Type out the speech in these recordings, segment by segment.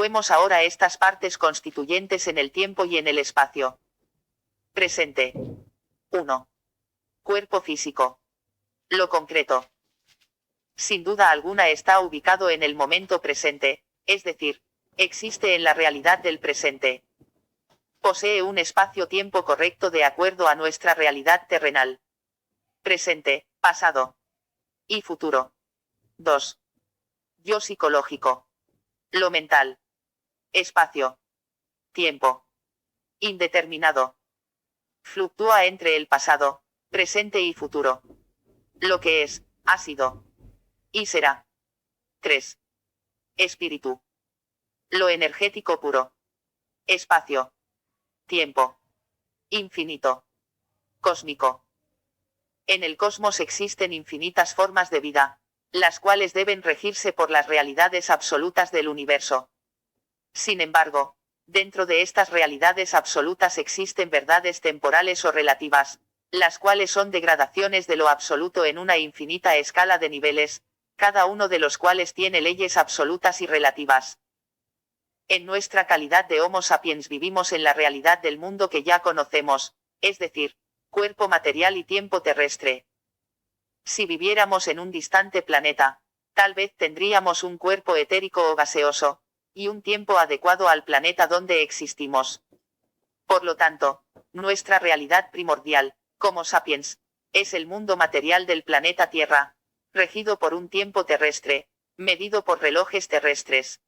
Situemos ahora estas partes constituyentes en el tiempo y en el espacio. Presente. 1. Cuerpo físico. Lo concreto. Sin duda alguna está ubicado en el momento presente, es decir, existe en la realidad del presente. Posee un espacio-tiempo correcto de acuerdo a nuestra realidad terrenal. Presente, pasado y futuro. 2. Yo psicológico. Lo mental. Espacio. Tiempo. Indeterminado. Fluctúa entre el pasado, presente y futuro. Lo que es, ha sido y será. 3. Espíritu. Lo energético puro. Espacio. Tiempo. Infinito. Cósmico. En el cosmos existen infinitas formas de vida, las cuales deben regirse por las realidades absolutas del universo. Sin embargo, dentro de estas realidades absolutas existen verdades temporales o relativas, las cuales son degradaciones de lo absoluto en una infinita escala de niveles, cada uno de los cuales tiene leyes absolutas y relativas. En nuestra calidad de Homo sapiens vivimos en la realidad del mundo que ya conocemos, es decir, cuerpo material y tiempo terrestre. Si viviéramos en un distante planeta, tal vez tendríamos un cuerpo etérico o gaseoso, y un tiempo adecuado al planeta donde existimos. Por lo tanto, nuestra realidad primordial, como sapiens, es el mundo material del planeta Tierra, regido por un tiempo terrestre, medido por relojes terrestres.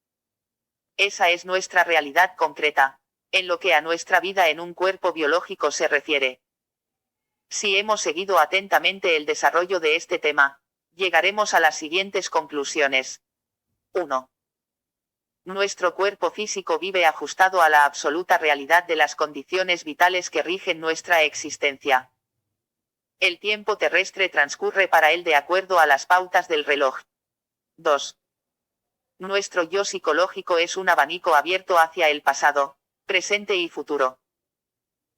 Esa es nuestra realidad concreta, en lo que a nuestra vida en un cuerpo biológico se refiere. Si hemos seguido atentamente el desarrollo de este tema, llegaremos a las siguientes conclusiones. 1. Nuestro cuerpo físico vive ajustado a la absoluta realidad de las condiciones vitales que rigen nuestra existencia. El tiempo terrestre transcurre para él de acuerdo a las pautas del reloj. 2. Nuestro yo psicológico es un abanico abierto hacia el pasado, presente y futuro.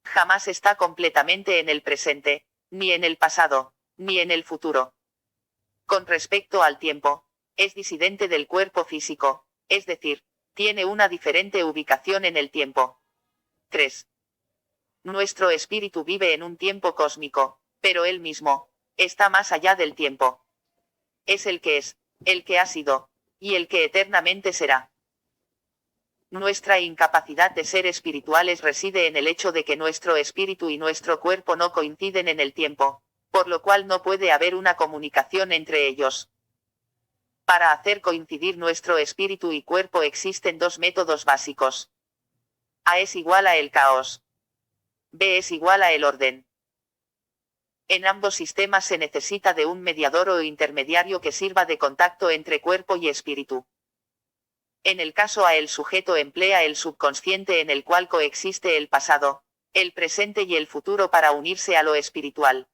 Jamás está completamente en el presente, ni en el pasado, ni en el futuro. Con respecto al tiempo, es disidente del cuerpo físico, es decir, tiene una diferente ubicación en el tiempo. 3. Nuestro espíritu vive en un tiempo cósmico, pero él mismo está más allá del tiempo. Es el que es, el que ha sido, y el que eternamente será. Nuestra incapacidad de ser espirituales reside en el hecho de que nuestro espíritu y nuestro cuerpo no coinciden en el tiempo, por lo cual no puede haber una comunicación entre ellos. Para hacer coincidir nuestro espíritu y cuerpo existen dos métodos básicos. A es igual a el caos. B es igual a el orden. En ambos sistemas se necesita de un mediador o intermediario que sirva de contacto entre cuerpo y espíritu. En el caso A, el sujeto emplea el subconsciente en el cual coexiste el pasado, el presente y el futuro para unirse a lo espiritual.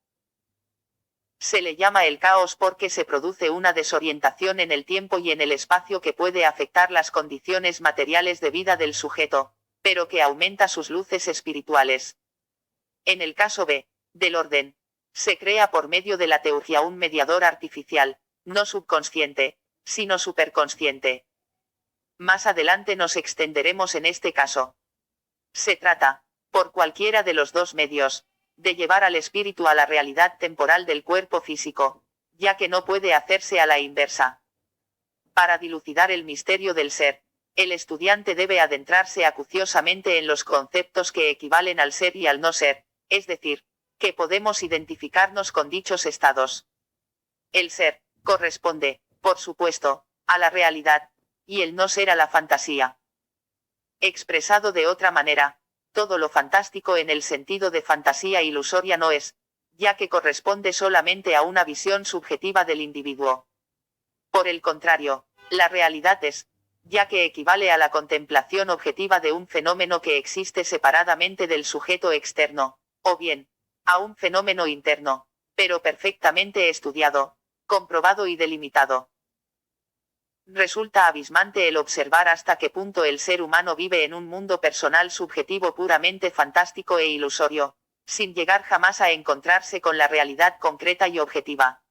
Se le llama el caos porque se produce una desorientación en el tiempo y en el espacio que puede afectar las condiciones materiales de vida del sujeto, pero que aumenta sus luces espirituales. En el caso B, del orden, se crea por medio de la teurgia un mediador artificial, no subconsciente, sino superconsciente. Más adelante nos extenderemos en este caso. Se trata, por cualquiera de los dos medios, de llevar al espíritu a la realidad temporal del cuerpo físico, ya que no puede hacerse a la inversa. Para dilucidar el misterio del ser, el estudiante debe adentrarse acuciosamente en los conceptos que equivalen al ser y al no ser, es decir, que podemos identificarnos con dichos estados. El ser corresponde, por supuesto, a la realidad, y el no ser a la fantasía. Expresado de otra manera, todo lo fantástico en el sentido de fantasía ilusoria no es, ya que corresponde solamente a una visión subjetiva del individuo. Por el contrario, la realidad es, ya que equivale a la contemplación objetiva de un fenómeno que existe separadamente del sujeto externo, o bien, a un fenómeno interno, pero perfectamente estudiado, comprobado y delimitado. Resulta abismante el observar hasta qué punto el ser humano vive en un mundo personal subjetivo puramente fantástico e ilusorio, sin llegar jamás a encontrarse con la realidad concreta y objetiva.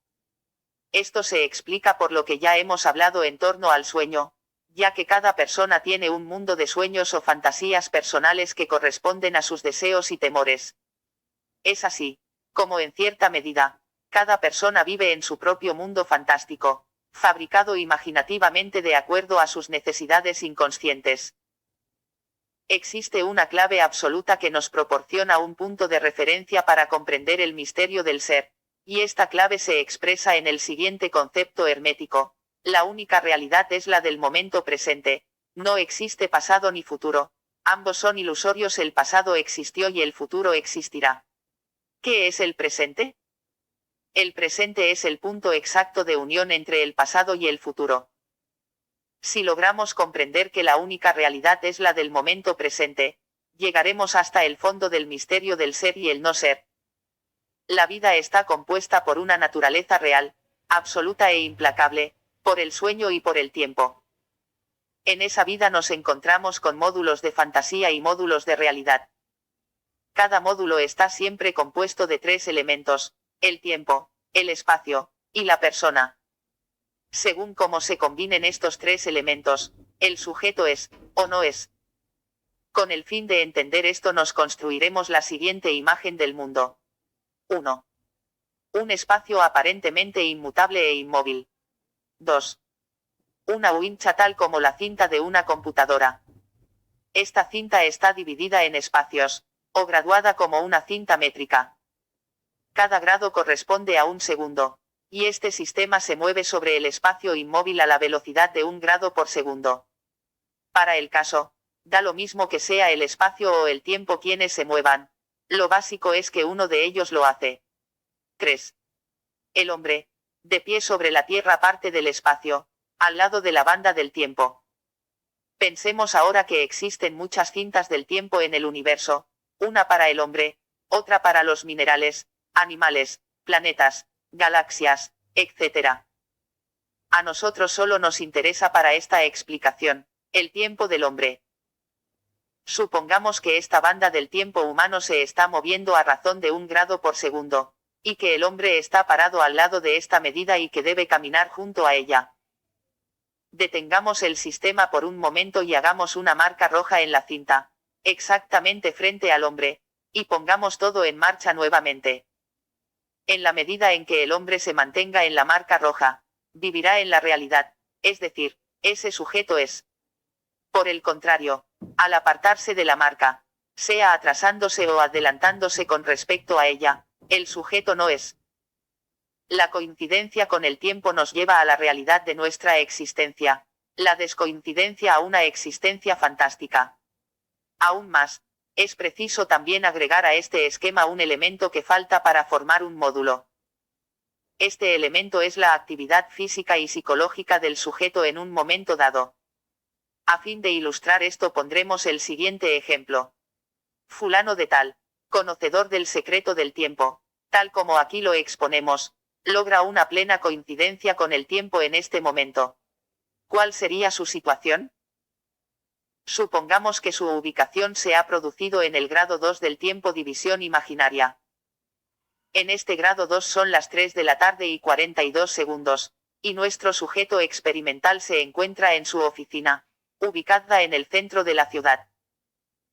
Esto se explica por lo que ya hemos hablado en torno al sueño, ya que cada persona tiene un mundo de sueños o fantasías personales que corresponden a sus deseos y temores. Es así, como en cierta medida, cada persona vive en su propio mundo fantástico, fabricado imaginativamente de acuerdo a sus necesidades inconscientes. Existe una clave absoluta que nos proporciona un punto de referencia para comprender el misterio del ser, y esta clave se expresa en el siguiente concepto hermético: la única realidad es la del momento presente, no existe pasado ni futuro, ambos son ilusorios, el pasado existió y el futuro existirá. ¿Qué es el presente? El presente es el punto exacto de unión entre el pasado y el futuro. Si logramos comprender que la única realidad es la del momento presente, llegaremos hasta el fondo del misterio del ser y el no ser. La vida está compuesta por una naturaleza real, absoluta e implacable, por el sueño y por el tiempo. En esa vida nos encontramos con módulos de fantasía y módulos de realidad. Cada módulo está siempre compuesto de tres elementos: el tiempo, el espacio, y la persona. Según cómo se combinen estos tres elementos, el sujeto es, o no es. Con el fin de entender esto nos construiremos la siguiente imagen del mundo. 1. Un espacio aparentemente inmutable e inmóvil. 2. Una wincha tal como la cinta de una computadora. Esta cinta está dividida en espacios, o graduada como una cinta métrica. Cada grado corresponde a un segundo, y este sistema se mueve sobre el espacio inmóvil a la velocidad de 1 grado por segundo. Para el caso, da lo mismo que sea el espacio o el tiempo quienes se muevan, lo básico es que uno de ellos lo hace. 3. El hombre, de pie sobre la Tierra, parte del espacio, al lado de la banda del tiempo. Pensemos ahora que existen muchas cintas del tiempo en el universo, una para el hombre, otra para los minerales, animales, planetas, galaxias, etc. A nosotros solo nos interesa para esta explicación el tiempo del hombre. Supongamos que esta banda del tiempo humano se está moviendo a razón de 1 grado por segundo, y que el hombre está parado al lado de esta medida y que debe caminar junto a ella. Detengamos el sistema por un momento y hagamos una marca roja en la cinta, exactamente frente al hombre, y pongamos todo en marcha nuevamente. En la medida en que el hombre se mantenga en la marca roja, vivirá en la realidad, es decir, ese sujeto es. Por el contrario, al apartarse de la marca, sea atrasándose o adelantándose con respecto a ella, el sujeto no es. La coincidencia con el tiempo nos lleva a la realidad de nuestra existencia, la descoincidencia a una existencia fantástica. Aún más, es preciso también agregar a este esquema un elemento que falta para formar un módulo. Este elemento es la actividad física y psicológica del sujeto en un momento dado. A fin de ilustrar esto pondremos el siguiente ejemplo. Fulano de tal, conocedor del secreto del tiempo, tal como aquí lo exponemos, logra una plena coincidencia con el tiempo en este momento. ¿Cuál sería su situación? Supongamos que su ubicación se ha producido en el grado 2 del tiempo división imaginaria. En este grado 2 son las 3 de la tarde y 42 segundos, y nuestro sujeto experimental se encuentra en su oficina, ubicada en el centro de la ciudad.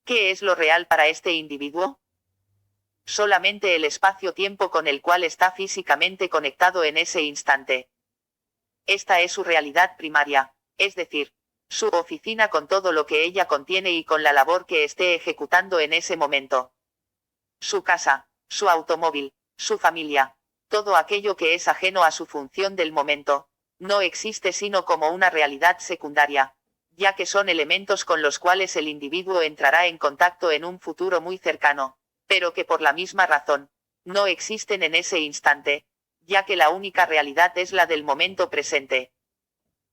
¿Qué es lo real para este individuo? Solamente el espacio-tiempo con el cual está físicamente conectado en ese instante. Esta es su realidad primaria, es decir, su oficina con todo lo que ella contiene y con la labor que esté ejecutando en ese momento. Su casa, su automóvil, su familia, todo aquello que es ajeno a su función del momento, no existe sino como una realidad secundaria, ya que son elementos con los cuales el individuo entrará en contacto en un futuro muy cercano, pero que por la misma razón, no existen en ese instante, ya que la única realidad es la del momento presente.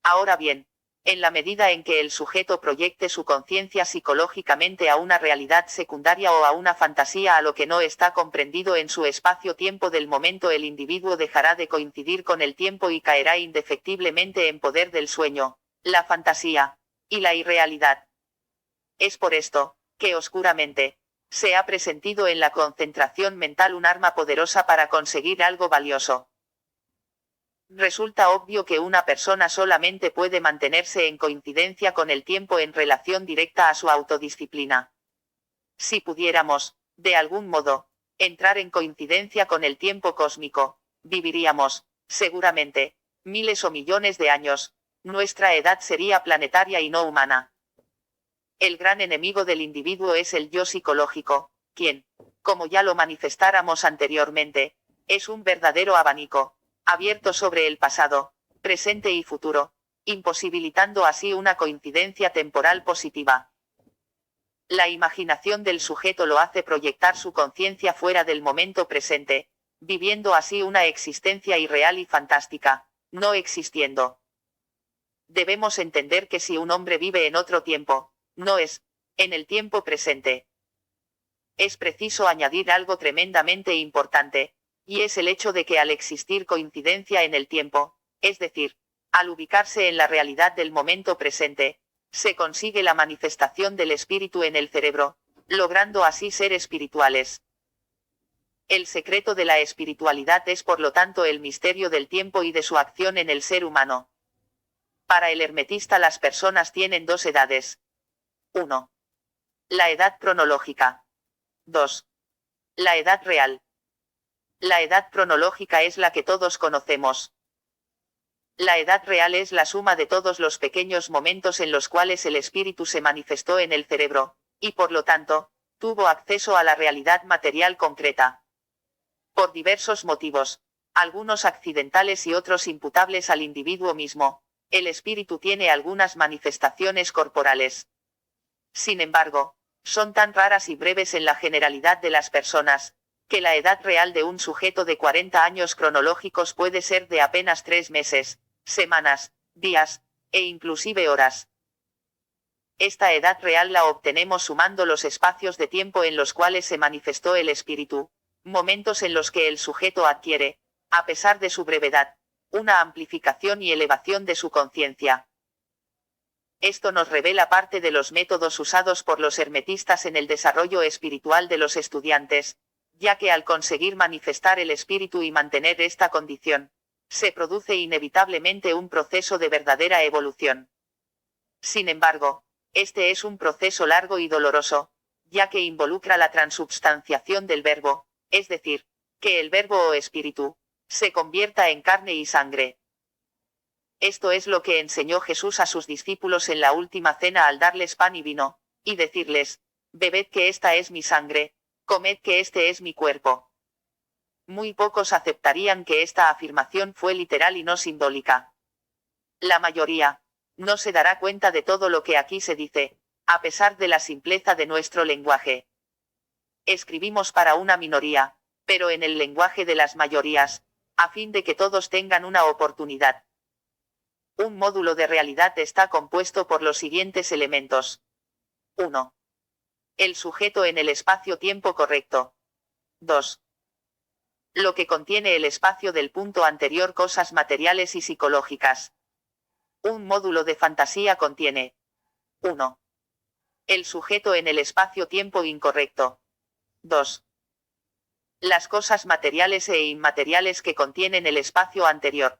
Ahora bien, en la medida en que el sujeto proyecte su conciencia psicológicamente a una realidad secundaria o a una fantasía a lo que no está comprendido en su espacio-tiempo del momento, el individuo dejará de coincidir con el tiempo y caerá indefectiblemente en poder del sueño, la fantasía, y la irrealidad. Es por esto, que oscuramente, se ha presentido en la concentración mental un arma poderosa para conseguir algo valioso. Resulta obvio que una persona solamente puede mantenerse en coincidencia con el tiempo en relación directa a su autodisciplina. Si pudiéramos, de algún modo, entrar en coincidencia con el tiempo cósmico, viviríamos, seguramente, miles o millones de años. Nuestra edad sería planetaria y no humana. El gran enemigo del individuo es el yo psicológico, quien, como ya lo manifestáramos anteriormente, es un verdadero abanico, abierto sobre el pasado, presente y futuro, imposibilitando así una coincidencia temporal positiva. La imaginación del sujeto lo hace proyectar su conciencia fuera del momento presente, viviendo así una existencia irreal y fantástica, no existiendo. Debemos entender que si un hombre vive en otro tiempo, no es, en el tiempo presente. Es preciso añadir algo tremendamente importante, y es el hecho de que al existir coincidencia en el tiempo, es decir, al ubicarse en la realidad del momento presente, se consigue la manifestación del espíritu en el cerebro, logrando así ser espirituales. El secreto de la espiritualidad es por lo tanto el misterio del tiempo y de su acción en el ser humano. Para el hermetista las personas tienen dos edades. 1. La edad cronológica. 2. La edad real. La edad cronológica es la que todos conocemos. La edad real es la suma de todos los pequeños momentos en los cuales el espíritu se manifestó en el cerebro, y por lo tanto, tuvo acceso a la realidad material concreta. Por diversos motivos, algunos accidentales y otros imputables al individuo mismo, el espíritu tiene algunas manifestaciones corporales. Sin embargo, son tan raras y breves en la generalidad de las personas, que la edad real de un sujeto de 40 años cronológicos puede ser de apenas 3 meses, semanas, días, e inclusive horas. Esta edad real la obtenemos sumando los espacios de tiempo en los cuales se manifestó el espíritu, momentos en los que el sujeto adquiere, a pesar de su brevedad, una amplificación y elevación de su conciencia. Esto nos revela parte de los métodos usados por los hermetistas en el desarrollo espiritual de los estudiantes, ya que al conseguir manifestar el espíritu y mantener esta condición, se produce inevitablemente un proceso de verdadera evolución. Sin embargo, este es un proceso largo y doloroso, ya que involucra la transubstanciación del verbo, es decir, que el verbo o espíritu, se convierta en carne y sangre. Esto es lo que enseñó Jesús a sus discípulos en la última cena al darles pan y vino, y decirles, bebed que esta es mi sangre, comed que este es mi cuerpo. Muy pocos aceptarían que esta afirmación fue literal y no simbólica. La mayoría, no se dará cuenta de todo lo que aquí se dice, a pesar de la simpleza de nuestro lenguaje. Escribimos para una minoría, pero en el lenguaje de las mayorías, a fin de que todos tengan una oportunidad. Un módulo de realidad está compuesto por los siguientes elementos. 1. El sujeto en el espacio-tiempo correcto. 2. Lo que contiene el espacio del punto anterior, cosas materiales y psicológicas. Un módulo de fantasía contiene 1. El sujeto en el espacio-tiempo incorrecto. 2. Las cosas materiales e inmateriales que contienen el espacio anterior.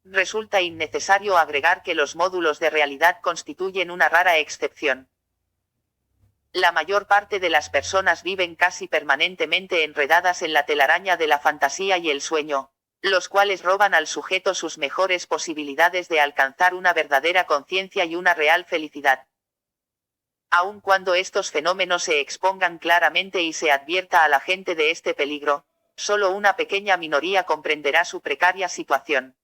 Resulta innecesario agregar que los módulos de realidad constituyen una rara excepción. La mayor parte de las personas viven casi permanentemente enredadas en la telaraña de la fantasía y el sueño, los cuales roban al sujeto sus mejores posibilidades de alcanzar una verdadera conciencia y una real felicidad. Aun cuando estos fenómenos se expongan claramente y se advierta a la gente de este peligro, solo una pequeña minoría comprenderá su precaria situación.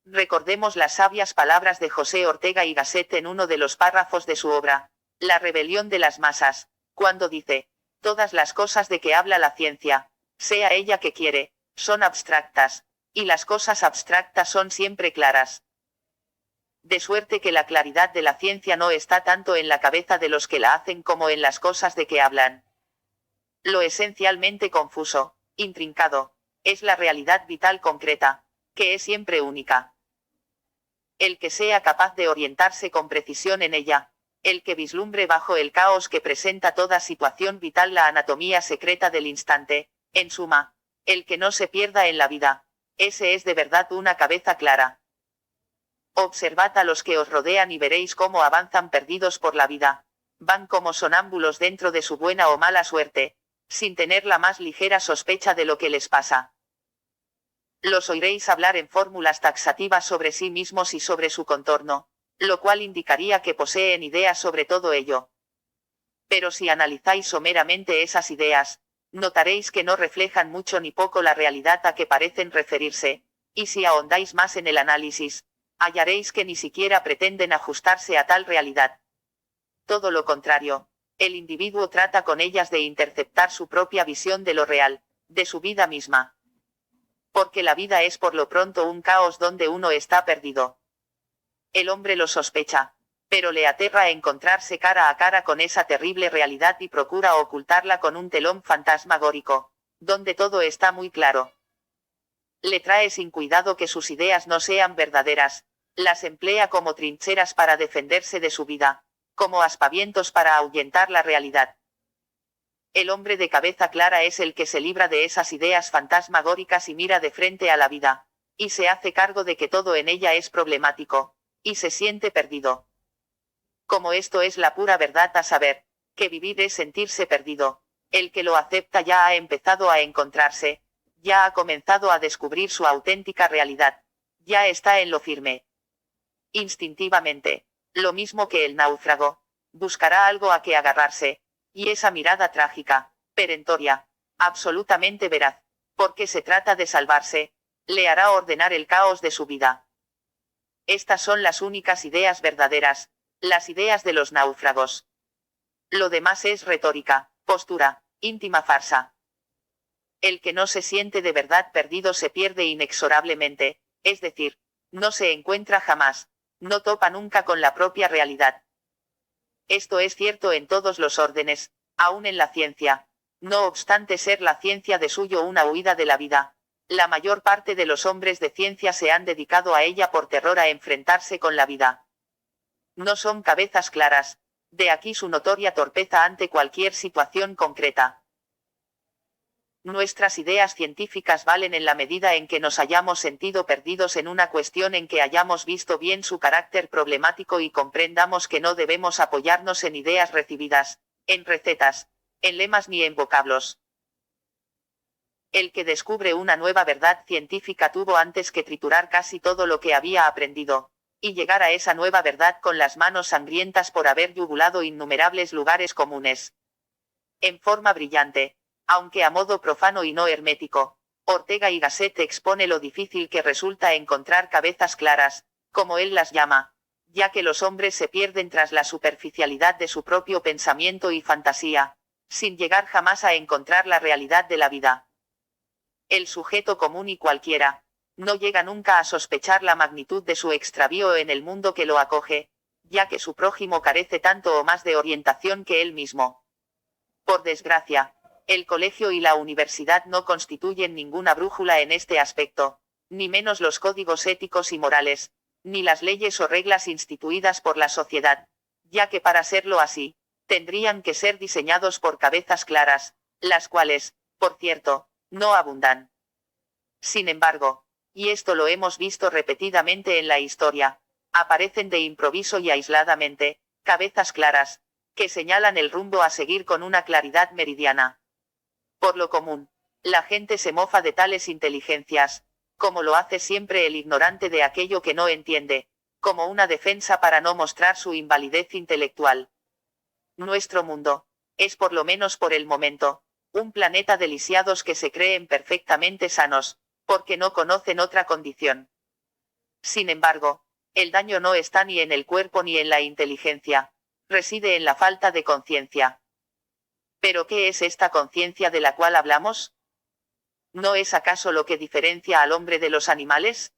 Recordemos las sabias palabras de José Ortega y Gasset en uno de los párrafos de su obra, La rebelión de las masas, cuando dice, todas las cosas de que habla la ciencia, sea ella que quiere, son abstractas, y las cosas abstractas son siempre claras. De suerte que la claridad de la ciencia no está tanto en la cabeza de los que la hacen como en las cosas de que hablan. Lo esencialmente confuso, intrincado, es la realidad vital concreta, que es siempre única. El que sea capaz de orientarse con precisión en ella, el que vislumbre bajo el caos que presenta toda situación vital la anatomía secreta del instante, en suma, el que no se pierda en la vida, Ese es de verdad una cabeza clara. Observad a los que os rodean y veréis cómo avanzan perdidos por la vida. Van como sonámbulos dentro de su buena o mala suerte, sin tener la más ligera sospecha de lo que les pasa. Los oiréis hablar en fórmulas taxativas sobre sí mismos y sobre su contorno, lo cual indicaría que poseen ideas sobre todo ello. Pero si analizáis someramente esas ideas, notaréis que no reflejan mucho ni poco la realidad a que parecen referirse, y si ahondáis más en el análisis, hallaréis que ni siquiera pretenden ajustarse a tal realidad. Todo lo contrario, el individuo trata con ellas de interceptar su propia visión de lo real, de su vida misma. Porque la vida es por lo pronto un caos donde uno está perdido. El hombre lo sospecha, pero le aterra encontrarse cara a cara con esa terrible realidad y procura ocultarla con un telón fantasmagórico, donde todo está muy claro. Le trae sin cuidado que sus ideas no sean verdaderas, las emplea como trincheras para defenderse de su vida, como aspavientos para ahuyentar la realidad. El hombre de cabeza clara es el que se libra de esas ideas fantasmagóricas y mira de frente a la vida, y se hace cargo de que todo en ella es problemático, y se siente perdido. Como esto es la pura verdad, a saber, que vivir es sentirse perdido, el que lo acepta ya ha empezado a encontrarse, ya ha comenzado a descubrir su auténtica realidad, ya está en lo firme. Instintivamente, lo mismo que el náufrago, buscará algo a que agarrarse, y esa mirada trágica, perentoria, absolutamente veraz, porque se trata de salvarse, le hará ordenar el caos de su vida. Estas son las únicas ideas verdaderas, las ideas de los náufragos. Lo demás es retórica, postura, íntima farsa. El que no se siente de verdad perdido se pierde inexorablemente, es decir, no se encuentra jamás, no topa nunca con la propia realidad. Esto es cierto en todos los órdenes, aún en la ciencia, no obstante ser la ciencia de suyo una huida de la vida. La mayor parte de los hombres de ciencia se han dedicado a ella por terror a enfrentarse con la vida. No son cabezas claras, de aquí su notoria torpeza ante cualquier situación concreta. Nuestras ideas científicas valen en la medida en que nos hayamos sentido perdidos en una cuestión en que hayamos visto bien su carácter problemático y comprendamos que no debemos apoyarnos en ideas recibidas, en recetas, en lemas ni en vocablos. El que descubre una nueva verdad científica tuvo antes que triturar casi todo lo que había aprendido, y llegar a esa nueva verdad con las manos sangrientas por haber yugulado innumerables lugares comunes. En forma brillante, aunque a modo profano y no hermético, Ortega y Gasset expone lo difícil que resulta encontrar cabezas claras, como él las llama, ya que los hombres se pierden tras la superficialidad de su propio pensamiento y fantasía, sin llegar jamás a encontrar la realidad de la vida. El sujeto común y cualquiera, no llega nunca a sospechar la magnitud de su extravío en el mundo que lo acoge, ya que su prójimo carece tanto o más de orientación que él mismo. Por desgracia, el colegio y la universidad no constituyen ninguna brújula en este aspecto, ni menos los códigos éticos y morales, ni las leyes o reglas instituidas por la sociedad, ya que para serlo así, tendrían que ser diseñados por cabezas claras, las cuales, por cierto, no abundan. Sin embargo, y esto lo hemos visto repetidamente en la historia, aparecen de improviso y aisladamente, cabezas claras, que señalan el rumbo a seguir con una claridad meridiana. Por lo común, la gente se mofa de tales inteligencias, como lo hace siempre el ignorante de aquello que no entiende, como una defensa para no mostrar su invalidez intelectual. Nuestro mundo, es por lo menos por el momento, un planeta de lisiados que se creen perfectamente sanos, porque no conocen otra condición. Sin embargo, el daño no está ni en el cuerpo ni en la inteligencia, reside en la falta de conciencia. ¿Pero qué es esta conciencia de la cual hablamos? ¿No es acaso lo que diferencia al hombre de los animales?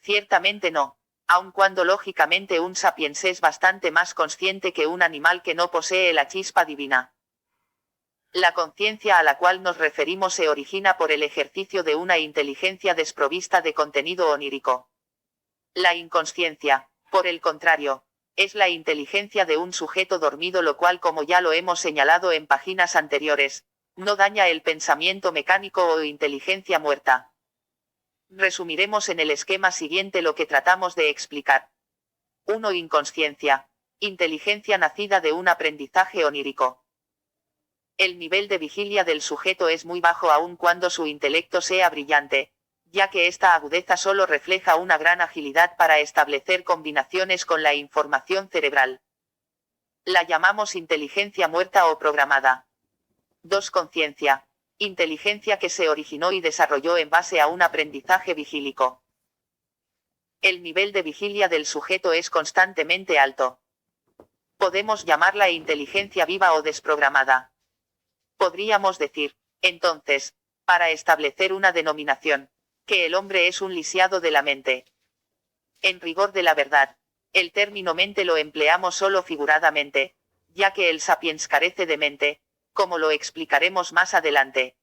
Ciertamente no, aun cuando lógicamente un sapiens es bastante más consciente que un animal que no posee la chispa divina. La conciencia a la cual nos referimos se origina por el ejercicio de una inteligencia desprovista de contenido onírico. La inconsciencia, por el contrario, es la inteligencia de un sujeto dormido, lo cual, como ya lo hemos señalado en páginas anteriores, no daña el pensamiento mecánico o inteligencia muerta. Resumiremos en el esquema siguiente lo que tratamos de explicar. 1. Inconsciencia. Inteligencia nacida de un aprendizaje onírico. El nivel de vigilia del sujeto es muy bajo aun cuando su intelecto sea brillante, ya que esta agudeza solo refleja una gran agilidad para establecer combinaciones con la información cerebral. La llamamos inteligencia muerta o programada. 2. Conciencia. Inteligencia que se originó y desarrolló en base a un aprendizaje vigílico. El nivel de vigilia del sujeto es constantemente alto. Podemos llamarla inteligencia viva o desprogramada. Podríamos decir, entonces, para establecer una denominación, que el hombre es un lisiado de la mente. En rigor de la verdad, el término mente lo empleamos solo figuradamente, ya que el sapiens carece de mente, como lo explicaremos más adelante.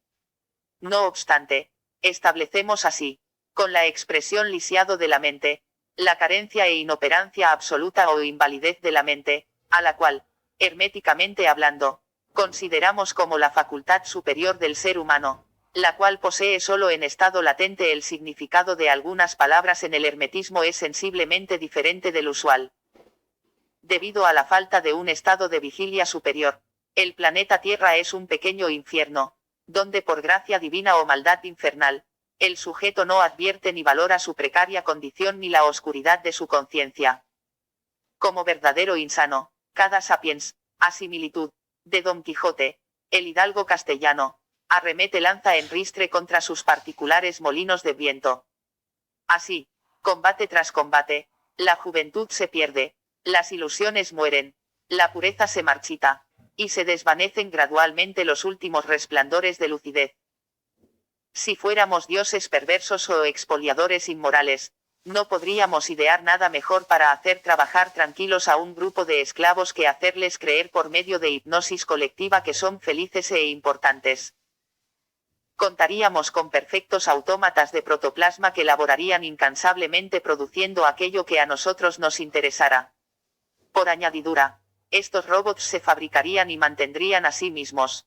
No obstante, establecemos así, con la expresión lisiado de la mente, la carencia e inoperancia absoluta o invalidez de la mente, a la cual, herméticamente hablando, consideramos como la facultad superior del ser humano, la cual posee solo en estado latente. El significado de algunas palabras en el hermetismo es sensiblemente diferente del usual. Debido a la falta de un estado de vigilia superior, el planeta Tierra es un pequeño infierno, donde por gracia divina o maldad infernal, el sujeto no advierte ni valora su precaria condición ni la oscuridad de su conciencia. Como verdadero insano, cada sapiens, a similitud de Don Quijote, el hidalgo castellano, arremete lanza en ristre contra sus particulares molinos de viento. Así, combate tras combate, la juventud se pierde, las ilusiones mueren, la pureza se marchita, y se desvanecen gradualmente los últimos resplandores de lucidez. Si fuéramos dioses perversos o expoliadores inmorales, no podríamos idear nada mejor para hacer trabajar tranquilos a un grupo de esclavos que hacerles creer por medio de hipnosis colectiva que son felices e importantes. Contaríamos con perfectos autómatas de protoplasma que laborarían incansablemente produciendo aquello que a nosotros nos interesara. Por añadidura, estos robots se fabricarían y mantendrían a sí mismos.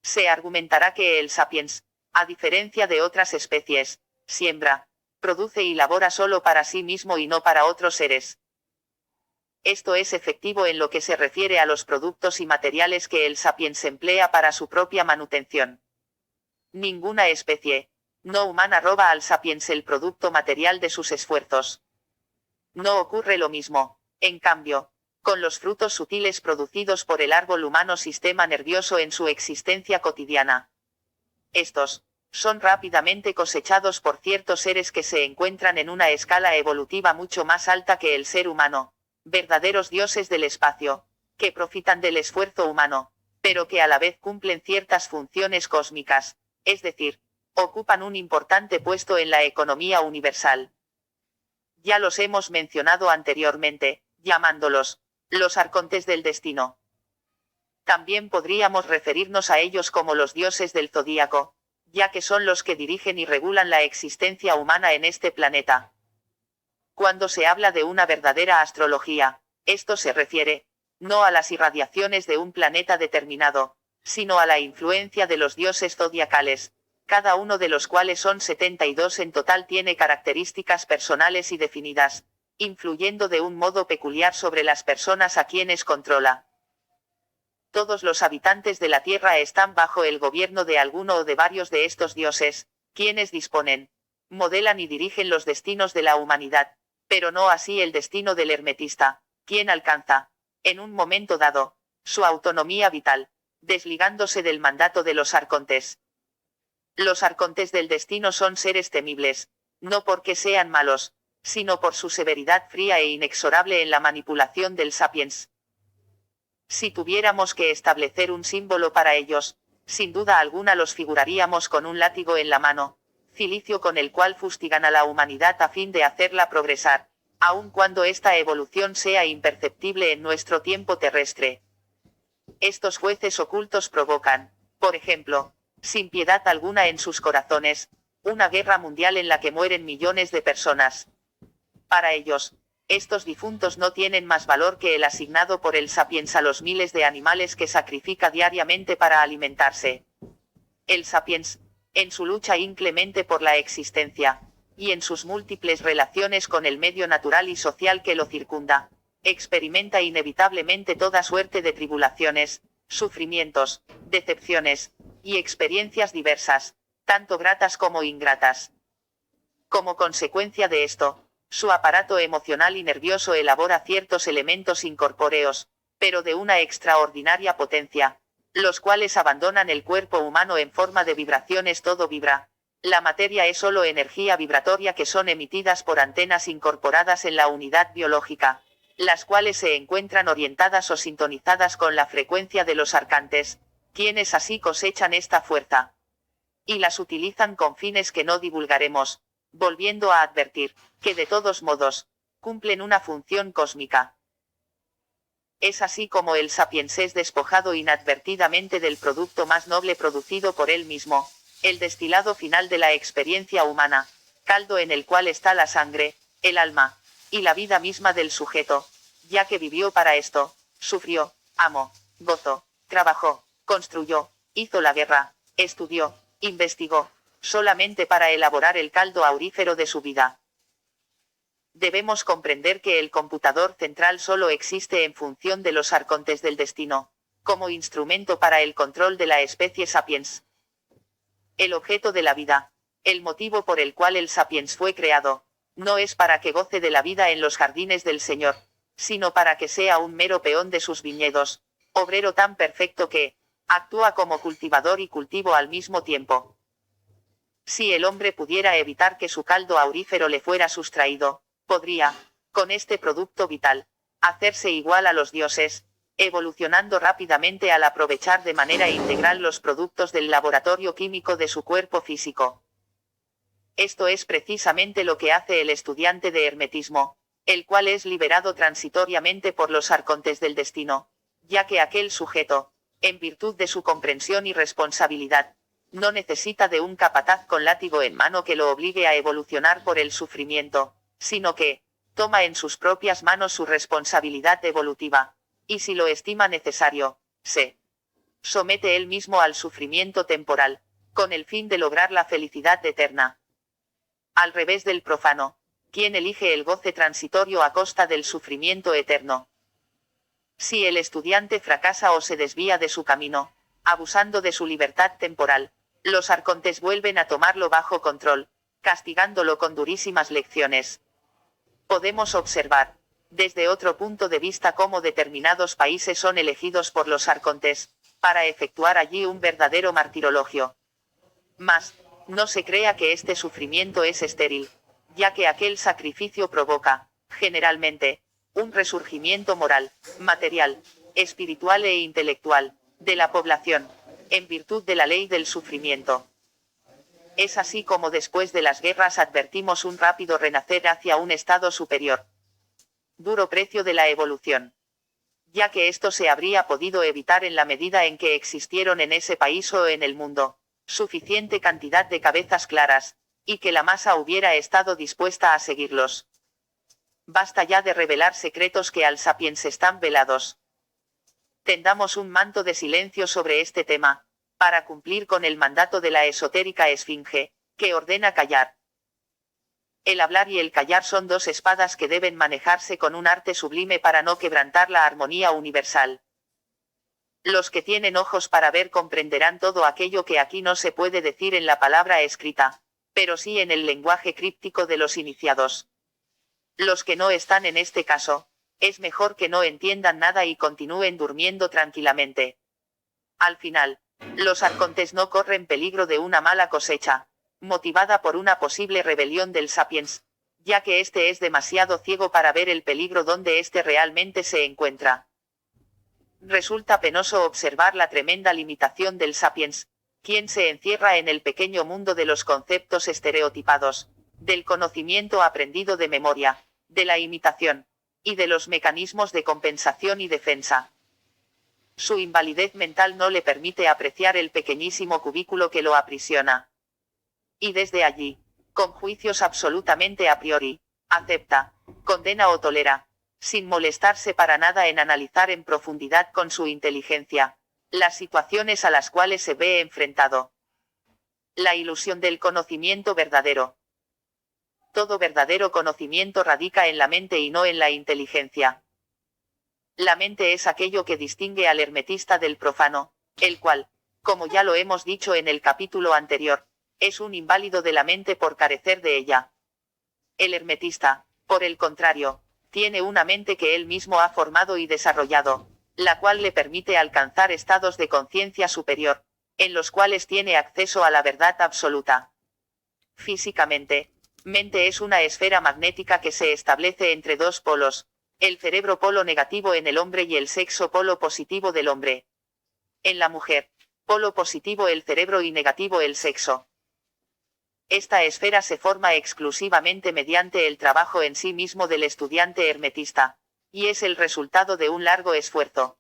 Se argumentará que el sapiens, a diferencia de otras especies, siembra, produce y labora solo para sí mismo y no para otros seres. Esto es efectivo en lo que se refiere a los productos y materiales que el sapiens emplea para su propia manutención. Ninguna especie no humana roba al sapiens el producto material de sus esfuerzos. No ocurre lo mismo, en cambio, con los frutos sutiles producidos por el árbol humano sistema nervioso en su existencia cotidiana. Estos son rápidamente cosechados por ciertos seres que se encuentran en una escala evolutiva mucho más alta que el ser humano, verdaderos dioses del espacio, que profitan del esfuerzo humano, pero que a la vez cumplen ciertas funciones cósmicas, es decir, ocupan un importante puesto en la economía universal. Ya los hemos mencionado anteriormente, llamándolos los arcontes del destino. También podríamos referirnos a ellos como los dioses del zodíaco, ya que son los que dirigen y regulan la existencia humana en este planeta. Cuando se habla de una verdadera astrología, esto se refiere, no a las irradiaciones de un planeta determinado, sino a la influencia de los dioses zodiacales, cada uno de los cuales son 72 en total, tiene características personales y definidas, influyendo de un modo peculiar sobre las personas a quienes controla. Todos los habitantes de la Tierra están bajo el gobierno de alguno o de varios de estos dioses, quienes disponen, modelan y dirigen los destinos de la humanidad, pero no así el destino del hermetista, quien alcanza, en un momento dado, su autonomía vital, desligándose del mandato de los arcontes. Los arcontes del destino son seres temibles, no porque sean malos, sino por su severidad fría e inexorable en la manipulación del sapiens. Si tuviéramos que establecer un símbolo para ellos, sin duda alguna los figuraríamos con un látigo en la mano, cilicio con el cual fustigan a la humanidad a fin de hacerla progresar, aun cuando esta evolución sea imperceptible en nuestro tiempo terrestre. Estos jueces ocultos provocan, por ejemplo, sin piedad alguna en sus corazones, una guerra mundial en la que mueren millones de personas. Para ellos, estos difuntos no tienen más valor que el asignado por el sapiens a los miles de animales que sacrifica diariamente para alimentarse. El sapiens en su lucha inclemente por la existencia, y en sus múltiples relaciones con el medio natural y social que lo circunda, experimenta inevitablemente toda suerte de tribulaciones, sufrimientos, decepciones, y experiencias diversas, tanto gratas como ingratas. Como consecuencia de esto, su aparato emocional y nervioso elabora ciertos elementos incorpóreos, pero de una extraordinaria potencia, los cuales abandonan el cuerpo humano en forma de vibraciones. Todo vibra. La materia es solo energía vibratoria que son emitidas por antenas incorporadas en la unidad biológica, las cuales se encuentran orientadas o sintonizadas con la frecuencia de los arcantes, quienes así cosechan esta fuerza. Y las utilizan con fines que no divulgaremos, volviendo a advertir, que de todos modos, cumplen una función cósmica. Es así como el sapiens es despojado inadvertidamente del producto más noble producido por él mismo, el destilado final de la experiencia humana, caldo en el cual está la sangre, el alma, y la vida misma del sujeto, ya que vivió para esto, sufrió, amó, gozó, trabajó, construyó, hizo la guerra, estudió, investigó, solamente para elaborar el caldo aurífero de su vida. Debemos comprender que el computador central solo existe en función de los arcontes del destino, como instrumento para el control de la especie sapiens. El objeto de la vida, el motivo por el cual el sapiens fue creado, no es para que goce de la vida en los jardines del Señor, sino para que sea un mero peón de sus viñedos, obrero tan perfecto que actúa como cultivador y cultivo al mismo tiempo. Si el hombre pudiera evitar que su caldo aurífero le fuera sustraído, podría, con este producto vital, hacerse igual a los dioses, evolucionando rápidamente al aprovechar de manera integral los productos del laboratorio químico de su cuerpo físico. Esto es precisamente lo que hace el estudiante de hermetismo, el cual es liberado transitoriamente por los arcontes del destino, ya que aquel sujeto, en virtud de su comprensión y responsabilidad, no necesita de un capataz con látigo en mano que lo obligue a evolucionar por el sufrimiento, sino que toma en sus propias manos su responsabilidad evolutiva, y si lo estima necesario, se somete él mismo al sufrimiento temporal, con el fin de lograr la felicidad eterna. Al revés del profano, quien elige el goce transitorio a costa del sufrimiento eterno. Si el estudiante fracasa o se desvía de su camino, abusando de su libertad temporal, los arcontes vuelven a tomarlo bajo control, castigándolo con durísimas lecciones. Podemos observar, desde otro punto de vista, cómo determinados países son elegidos por los arcontes, para efectuar allí un verdadero martirologio. Mas, no se crea que este sufrimiento es estéril, ya que aquel sacrificio provoca, generalmente, un resurgimiento moral, material, espiritual e intelectual, de la población, en virtud de la ley del sufrimiento. Es así como después de las guerras advertimos un rápido renacer hacia un estado superior. Duro precio de la evolución. Ya que esto se habría podido evitar en la medida en que existieron en ese país o en el mundo suficiente cantidad de cabezas claras, y que la masa hubiera estado dispuesta a seguirlos. Basta ya de revelar secretos que al sapiens están velados. Tendamos un manto de silencio sobre este tema, para cumplir con el mandato de la esotérica esfinge, que ordena callar. El hablar y el callar son dos espadas que deben manejarse con un arte sublime para no quebrantar la armonía universal. Los que tienen ojos para ver comprenderán todo aquello que aquí no se puede decir en la palabra escrita, pero sí en el lenguaje críptico de los iniciados. Los que no están en este caso, es mejor que no entiendan nada y continúen durmiendo tranquilamente. Al final, los arcontes no corren peligro de una mala cosecha, motivada por una posible rebelión del sapiens, ya que éste es demasiado ciego para ver el peligro donde éste realmente se encuentra. Resulta penoso observar la tremenda limitación del sapiens, quien se encierra en el pequeño mundo de los conceptos estereotipados, del conocimiento aprendido de memoria, de la imitación, y de los mecanismos de compensación y defensa. Su invalidez mental no le permite apreciar el pequeñísimo cubículo que lo aprisiona. Y desde allí, con juicios absolutamente a priori, acepta, condena o tolera, sin molestarse para nada en analizar en profundidad con su inteligencia, las situaciones a las cuales se ve enfrentado. La ilusión del conocimiento verdadero. Todo verdadero conocimiento radica en la mente y no en la inteligencia. La mente es aquello que distingue al hermetista del profano, el cual, como ya lo hemos dicho en el capítulo anterior, es un inválido de la mente por carecer de ella. El hermetista, por el contrario, tiene una mente que él mismo ha formado y desarrollado, la cual le permite alcanzar estados de conciencia superior, en los cuales tiene acceso a la verdad absoluta. Físicamente, mente es una esfera magnética que se establece entre dos polos, el cerebro polo negativo en el hombre y el sexo polo positivo del hombre. En la mujer, polo positivo el cerebro y negativo el sexo. Esta esfera se forma exclusivamente mediante el trabajo en sí mismo del estudiante hermetista, y es el resultado de un largo esfuerzo.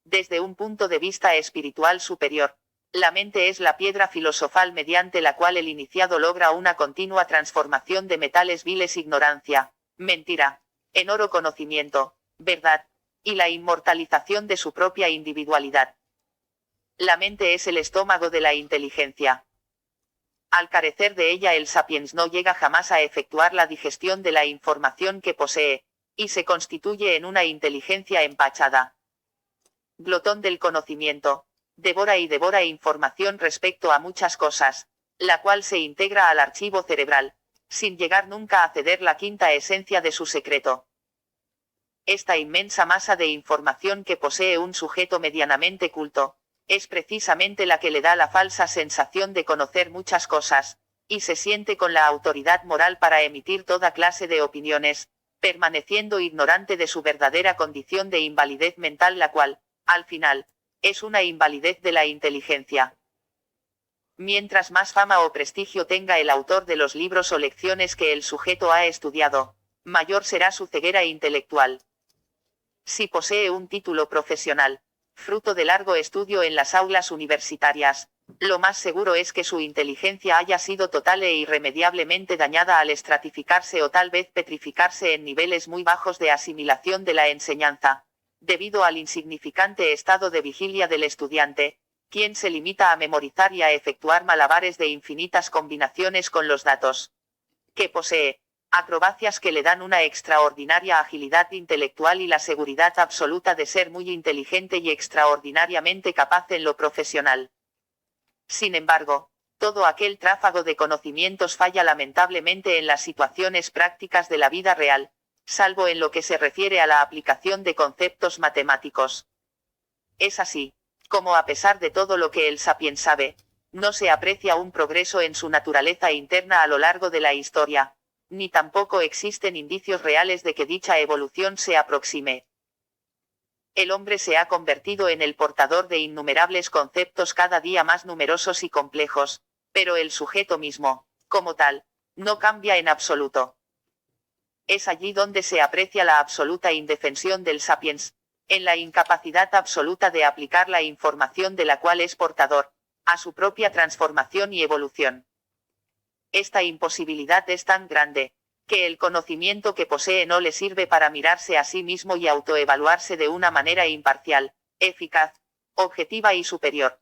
Desde un punto de vista espiritual superior, la mente es la piedra filosofal mediante la cual el iniciado logra una continua transformación de metales viles ignorancia, mentira, en oro conocimiento, verdad, y la inmortalización de su propia individualidad. La mente es el estómago de la inteligencia. Al carecer de ella el sapiens no llega jamás a efectuar la digestión de la información que posee, y se constituye en una inteligencia empachada. Glotón del conocimiento, devora y devora información respecto a muchas cosas, la cual se integra al archivo cerebral, sin llegar nunca a ceder la quinta esencia de su secreto. Esta inmensa masa de información que posee un sujeto medianamente culto, es precisamente la que le da la falsa sensación de conocer muchas cosas, y se siente con la autoridad moral para emitir toda clase de opiniones, permaneciendo ignorante de su verdadera condición de invalidez mental, la cual, al final, es una invalidez de la inteligencia. Mientras más fama o prestigio tenga el autor de los libros o lecciones que el sujeto ha estudiado, mayor será su ceguera intelectual. Si posee un título profesional, fruto de largo estudio en las aulas universitarias, lo más seguro es que su inteligencia haya sido total e irremediablemente dañada al estratificarse o tal vez petrificarse en niveles muy bajos de asimilación de la enseñanza, debido al insignificante estado de vigilia del estudiante, quien se limita a memorizar y a efectuar malabares de infinitas combinaciones con los datos que posee, acrobacias que le dan una extraordinaria agilidad intelectual y la seguridad absoluta de ser muy inteligente y extraordinariamente capaz en lo profesional. Sin embargo, todo aquel tráfago de conocimientos falla lamentablemente en las situaciones prácticas de la vida real, salvo en lo que se refiere a la aplicación de conceptos matemáticos. Es así, como a pesar de todo lo que el sapiens sabe, no se aprecia un progreso en su naturaleza interna a lo largo de la historia, ni tampoco existen indicios reales de que dicha evolución se aproxime. El hombre se ha convertido en el portador de innumerables conceptos cada día más numerosos y complejos, pero el sujeto mismo, como tal, no cambia en absoluto. Es allí donde se aprecia la absoluta indefensión del sapiens, en la incapacidad absoluta de aplicar la información de la cual es portador, a su propia transformación y evolución. Esta imposibilidad es tan grande, que el conocimiento que posee no le sirve para mirarse a sí mismo y autoevaluarse de una manera imparcial, eficaz, objetiva y superior.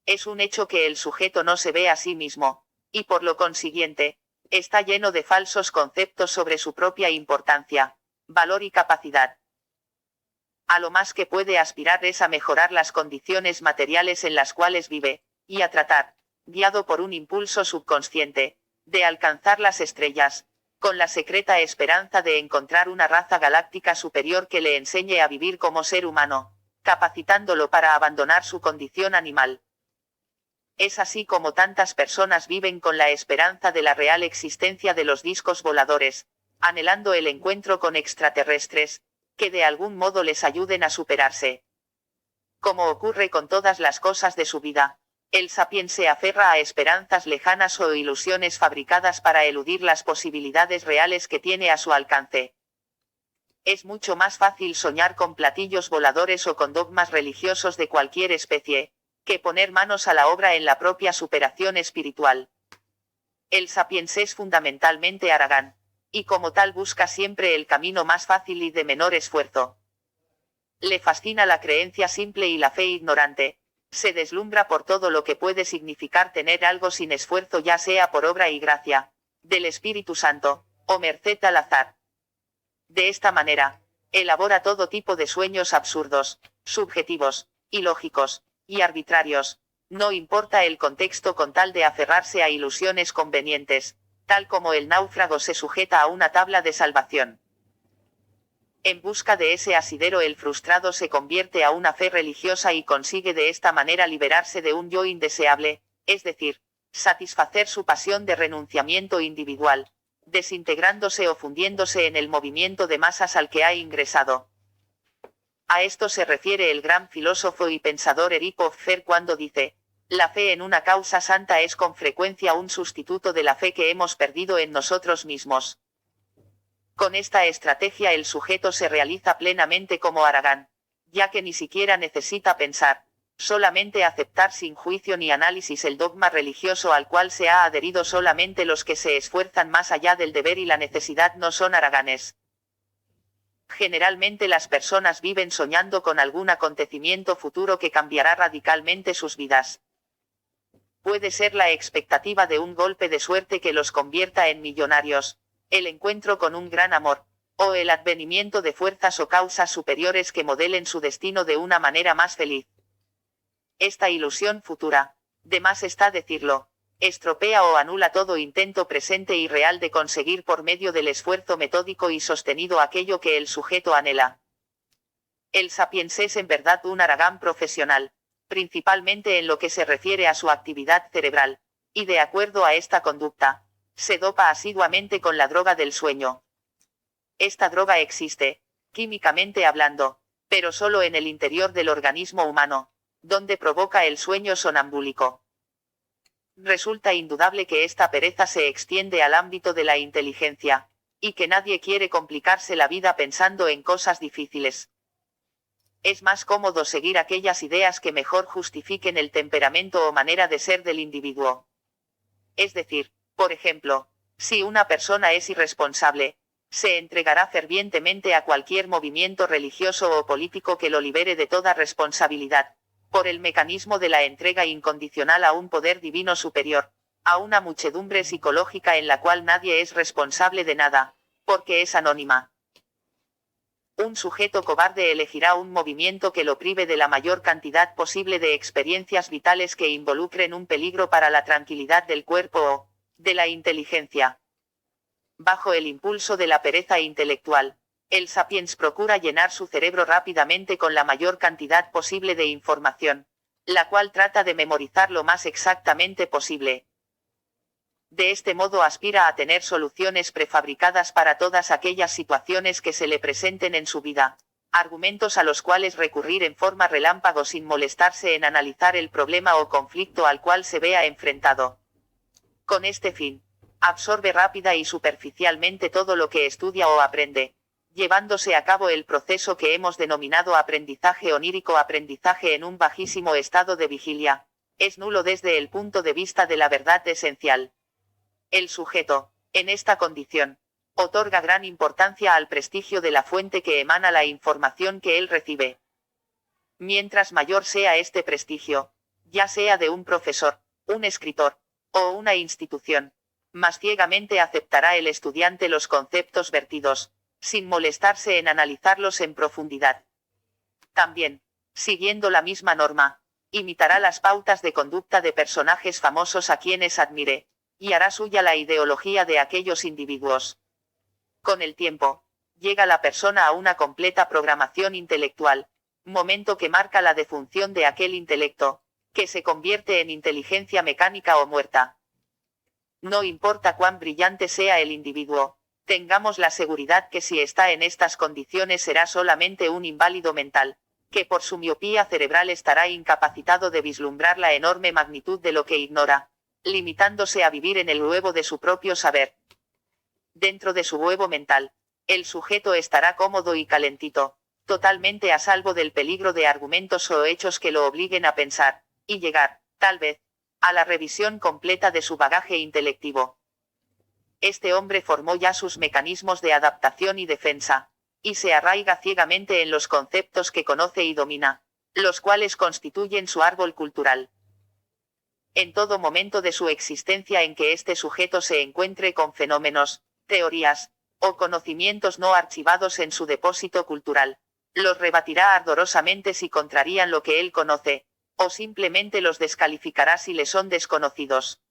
Es un hecho que el sujeto no se ve a sí mismo, y por lo consiguiente, está lleno de falsos conceptos sobre su propia importancia, valor y capacidad. A lo más que puede aspirar es a mejorar las condiciones materiales en las cuales vive, y a tratar, guiado por un impulso subconsciente, de alcanzar las estrellas, con la secreta esperanza de encontrar una raza galáctica superior que le enseñe a vivir como ser humano, capacitándolo para abandonar su condición animal. Es así como tantas personas viven con la esperanza de la real existencia de los discos voladores, anhelando el encuentro con extraterrestres, que de algún modo les ayuden a superarse. Como ocurre con todas las cosas de su vida, el sapiens se aferra a esperanzas lejanas o ilusiones fabricadas para eludir las posibilidades reales que tiene a su alcance. Es mucho más fácil soñar con platillos voladores o con dogmas religiosos de cualquier especie, que poner manos a la obra en la propia superación espiritual. El sapiens es fundamentalmente haragán, y como tal busca siempre el camino más fácil y de menor esfuerzo. Le fascina la creencia simple y la fe ignorante, Se deslumbra por todo lo que puede significar tener algo sin esfuerzo, ya sea por obra y gracia del Espíritu Santo, o merced al azar. De esta manera, elabora todo tipo de sueños absurdos, subjetivos, ilógicos, y arbitrarios. No importa el contexto, con tal de aferrarse a ilusiones convenientes, tal como el náufrago se sujeta a una tabla de salvación. En busca de ese asidero, el frustrado se convierte a una fe religiosa y consigue de esta manera liberarse de un yo indeseable, es decir, satisfacer su pasión de renunciamiento individual, desintegrándose o fundiéndose en el movimiento de masas al que ha ingresado. A esto se refiere el gran filósofo y pensador Eric Hoffer cuando dice: la fe en una causa santa es con frecuencia un sustituto de la fe que hemos perdido en nosotros mismos. Con esta estrategia el sujeto se realiza plenamente como Aragán, ya que ni siquiera necesita pensar, solamente aceptar sin juicio ni análisis el dogma religioso al cual se ha adherido. Solamente los que se esfuerzan más allá del deber y la necesidad no son haraganes. Generalmente las personas viven soñando con algún acontecimiento futuro que cambiará radicalmente sus vidas. Puede ser la expectativa de un golpe de suerte que los convierta en millonarios, el encuentro con un gran amor, o el advenimiento de fuerzas o causas superiores que modelen su destino de una manera más feliz. Esta ilusión futura, de más está decirlo, estropea o anula todo intento presente y real de conseguir por medio del esfuerzo metódico y sostenido aquello que el sujeto anhela. El sapiens es en verdad un Aragán profesional, principalmente en lo que se refiere a su actividad cerebral, y de acuerdo a esta conducta, se dopa asiduamente con la droga del sueño. Esta droga existe, químicamente hablando, pero solo en el interior del organismo humano, donde provoca el sueño sonambúlico. Resulta indudable que esta pereza se extiende al ámbito de la inteligencia, y que nadie quiere complicarse la vida pensando en cosas difíciles. Es más cómodo seguir aquellas ideas que mejor justifiquen el temperamento o manera de ser del individuo. Es decir, por ejemplo, si una persona es irresponsable, se entregará fervientemente a cualquier movimiento religioso o político que lo libere de toda responsabilidad, por el mecanismo de la entrega incondicional a un poder divino superior, a una muchedumbre psicológica en la cual nadie es responsable de nada, porque es anónima. Un sujeto cobarde elegirá un movimiento que lo prive de la mayor cantidad posible de experiencias vitales que involucren un peligro para la tranquilidad del cuerpo o de la inteligencia. Bajo el impulso de la pereza intelectual, el sapiens procura llenar su cerebro rápidamente con la mayor cantidad posible de información, la cual trata de memorizar lo más exactamente posible. De este modo aspira a tener soluciones prefabricadas para todas aquellas situaciones que se le presenten en su vida, argumentos a los cuales recurrir en forma relámpago sin molestarse en analizar el problema o conflicto al cual se vea enfrentado. Con este fin, absorbe rápida y superficialmente todo lo que estudia o aprende, llevándose a cabo el proceso que hemos denominado aprendizaje onírico. Aprendizaje en un bajísimo estado de vigilia, es nulo desde el punto de vista de la verdad esencial. El sujeto, en esta condición, otorga gran importancia al prestigio de la fuente que emana la información que él recibe. Mientras mayor sea este prestigio, ya sea de un profesor, un escritor, o una institución, más ciegamente aceptará el estudiante los conceptos vertidos, sin molestarse en analizarlos en profundidad. También, siguiendo la misma norma, imitará las pautas de conducta de personajes famosos a quienes admire, y hará suya la ideología de aquellos individuos. Con el tiempo, llega la persona a una completa programación intelectual, momento que marca la defunción de aquel intelecto, que se convierte en inteligencia mecánica o muerta. No importa cuán brillante sea el individuo, tengamos la seguridad que si está en estas condiciones será solamente un inválido mental, que por su miopía cerebral estará incapacitado de vislumbrar la enorme magnitud de lo que ignora, limitándose a vivir en el huevo de su propio saber. Dentro de su huevo mental, el sujeto estará cómodo y calentito, totalmente a salvo del peligro de argumentos o hechos que lo obliguen a pensar, y llegar, tal vez, a la revisión completa de su bagaje intelectivo. Este hombre formó ya sus mecanismos de adaptación y defensa, y se arraiga ciegamente en los conceptos que conoce y domina, los cuales constituyen su árbol cultural. En todo momento de su existencia en que este sujeto se encuentre con fenómenos, teorías, o conocimientos no archivados en su depósito cultural, los rebatirá ardorosamente si contrarían lo que él conoce, o simplemente los descalificará si le son desconocidos.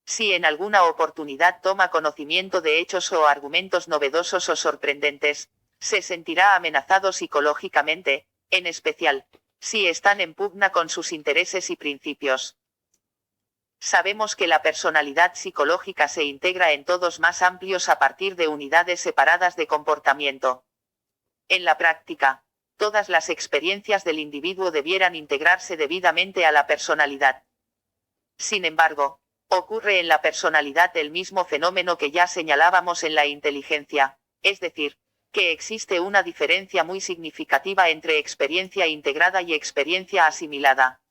Si en alguna oportunidad toma conocimiento de hechos o argumentos novedosos o sorprendentes, se sentirá amenazado psicológicamente, en especial, si están en pugna con sus intereses y principios. Sabemos que la personalidad psicológica se integra en todos más amplios a partir de unidades separadas de comportamiento. En la práctica, todas las experiencias del individuo debieran integrarse debidamente a la personalidad. Sin embargo, ocurre en la personalidad el mismo fenómeno que ya señalábamos en la inteligencia, es decir, que existe una diferencia muy significativa entre experiencia integrada y experiencia asimilada.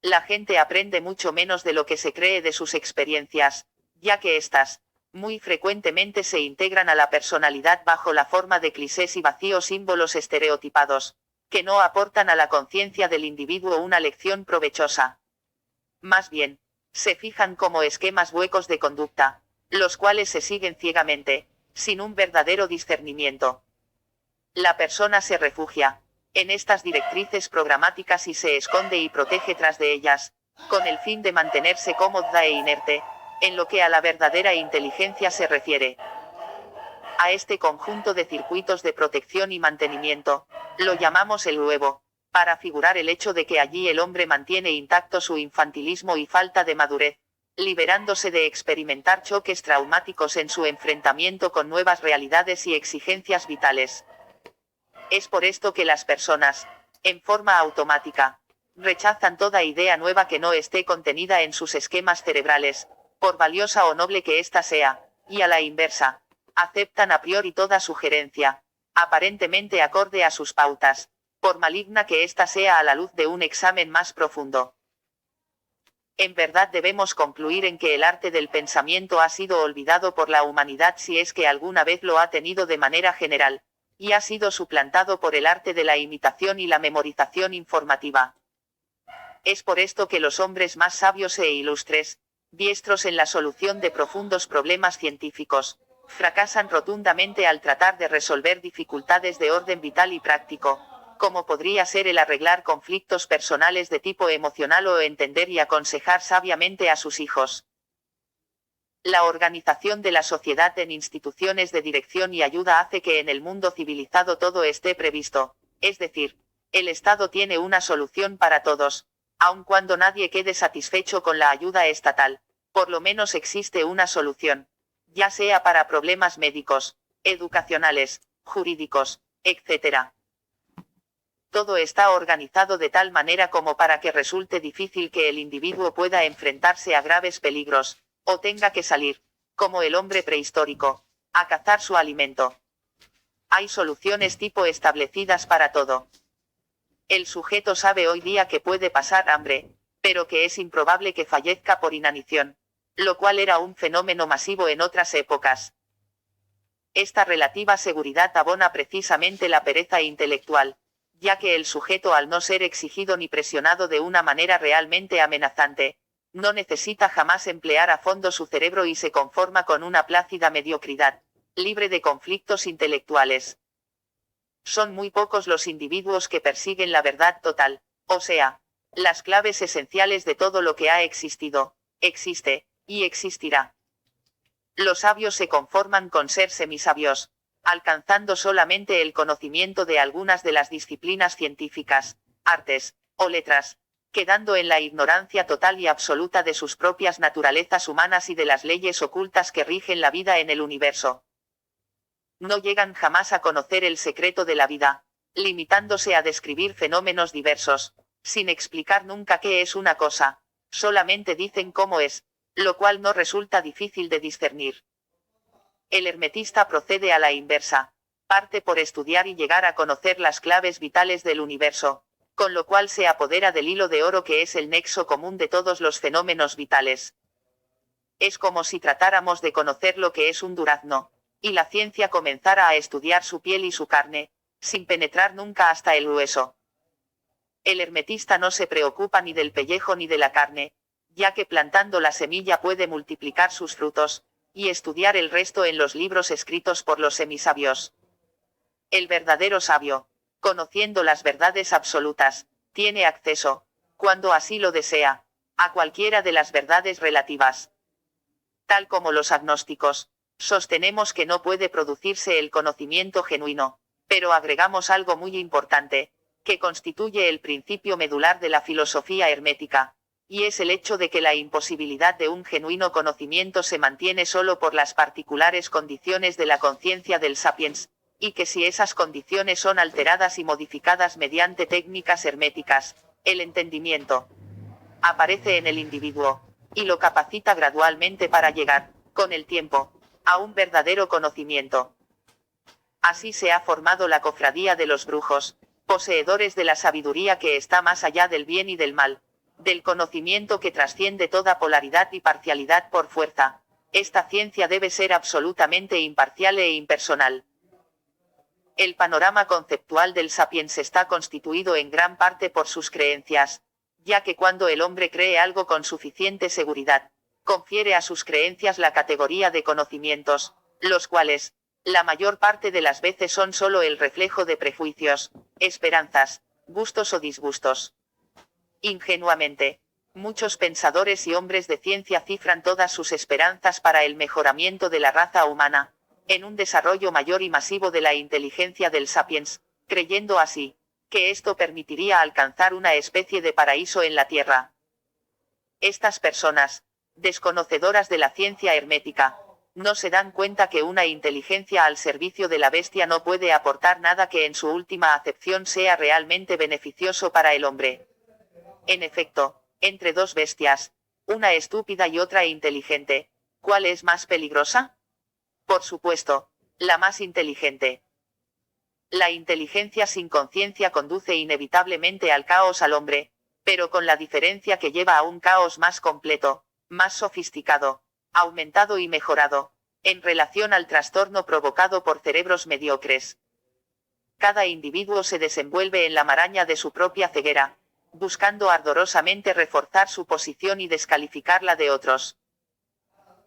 La gente aprende mucho menos de lo que se cree de sus experiencias, ya que éstas, muy frecuentemente se integran a la personalidad bajo la forma de clichés y vacíos símbolos estereotipados, que no aportan a la conciencia del individuo una lección provechosa. Más bien, se fijan como esquemas huecos de conducta, los cuales se siguen ciegamente, sin un verdadero discernimiento. La persona se refugia en estas directrices programáticas y se esconde y protege tras de ellas, con el fin de mantenerse cómoda e inerte, en lo que a la verdadera inteligencia se refiere. A este conjunto de circuitos de protección y mantenimiento, lo llamamos el huevo, para figurar el hecho de que allí el hombre mantiene intacto su infantilismo y falta de madurez, liberándose de experimentar choques traumáticos en su enfrentamiento con nuevas realidades y exigencias vitales. Es por esto que las personas, en forma automática, rechazan toda idea nueva que no esté contenida en sus esquemas cerebrales, por valiosa o noble que ésta sea, y a la inversa, aceptan a priori toda sugerencia, aparentemente acorde a sus pautas, por maligna que ésta sea a la luz de un examen más profundo. En verdad debemos concluir en que el arte del pensamiento ha sido olvidado por la humanidad si es que alguna vez lo ha tenido de manera general, y ha sido suplantado por el arte de la imitación y la memorización informativa. Es por esto que los hombres más sabios e ilustres, diestros en la solución de profundos problemas científicos, fracasan rotundamente al tratar de resolver dificultades de orden vital y práctico, como podría ser el arreglar conflictos personales de tipo emocional o entender y aconsejar sabiamente a sus hijos. La organización de la sociedad en instituciones de dirección y ayuda hace que en el mundo civilizado todo esté previsto, es decir, el Estado tiene una solución para todos, aun cuando nadie quede satisfecho con la ayuda estatal, por lo menos existe una solución, ya sea para problemas médicos, educacionales, jurídicos, etc. Todo está organizado de tal manera como para que resulte difícil que el individuo pueda enfrentarse a graves peligros, o tenga que salir, como el hombre prehistórico, a cazar su alimento. Hay soluciones tipo establecidas para todo. El sujeto sabe hoy día que puede pasar hambre, pero que es improbable que fallezca por inanición, lo cual era un fenómeno masivo en otras épocas. Esta relativa seguridad abona precisamente la pereza intelectual, ya que el sujeto al no ser exigido ni presionado de una manera realmente amenazante, no necesita jamás emplear a fondo su cerebro y se conforma con una plácida mediocridad, libre de conflictos intelectuales. Son muy pocos los individuos que persiguen la verdad total, o sea, las claves esenciales de todo lo que ha existido, existe, y existirá. Los sabios se conforman con ser semisabios, alcanzando solamente el conocimiento de algunas de las disciplinas científicas, artes, o letras, quedando en la ignorancia total y absoluta de sus propias naturalezas humanas y de las leyes ocultas que rigen la vida en el universo. No llegan jamás a conocer el secreto de la vida, limitándose a describir fenómenos diversos, sin explicar nunca qué es una cosa, solamente dicen cómo es, lo cual no resulta difícil de discernir. El hermetista procede a la inversa, parte por estudiar y llegar a conocer las claves vitales del universo, con lo cual se apodera del hilo de oro que es el nexo común de todos los fenómenos vitales. Es como si tratáramos de conocer lo que es un durazno, y la ciencia comenzara a estudiar su piel y su carne, sin penetrar nunca hasta el hueso. El hermetista no se preocupa ni del pellejo ni de la carne, ya que plantando la semilla puede multiplicar sus frutos, y estudiar el resto en los libros escritos por los semisabios. El verdadero sabio, conociendo las verdades absolutas, tiene acceso, cuando así lo desea, a cualquiera de las verdades relativas. Tal como los agnósticos, sostenemos que no puede producirse el conocimiento genuino, pero agregamos algo muy importante, que constituye el principio medular de la filosofía hermética, y es el hecho de que la imposibilidad de un genuino conocimiento se mantiene solo por las particulares condiciones de la conciencia del sapiens, y que si esas condiciones son alteradas y modificadas mediante técnicas herméticas, el entendimiento aparece en el individuo, y lo capacita gradualmente para llegar, con el tiempo, a un verdadero conocimiento. Así se ha formado la cofradía de los brujos, poseedores de la sabiduría que está más allá del bien y del mal, del conocimiento que trasciende toda polaridad y parcialidad por fuerza. Esta ciencia debe ser absolutamente imparcial e impersonal. El panorama conceptual del sapiens está constituido en gran parte por sus creencias, ya que cuando el hombre cree algo con suficiente seguridad, confiere a sus creencias la categoría de conocimientos, los cuales, la mayor parte de las veces son solo el reflejo de prejuicios, esperanzas, gustos o disgustos. Ingenuamente, muchos pensadores y hombres de ciencia cifran todas sus esperanzas para el mejoramiento de la raza humana, en un desarrollo mayor y masivo de la inteligencia del sapiens, creyendo así, que esto permitiría alcanzar una especie de paraíso en la Tierra. Estas personas, desconocedoras de la ciencia hermética, no se dan cuenta que una inteligencia al servicio de la bestia no puede aportar nada que en su última acepción sea realmente beneficioso para el hombre. En efecto, entre dos bestias, una estúpida y otra inteligente, ¿cuál es más peligrosa? Por supuesto, la más inteligente. La inteligencia sin conciencia conduce inevitablemente al caos al hombre, pero con la diferencia que lleva a un caos más completo, más sofisticado, aumentado y mejorado, en relación al trastorno provocado por cerebros mediocres. Cada individuo se desenvuelve en la maraña de su propia ceguera, buscando ardorosamente reforzar su posición y descalificar la de otros.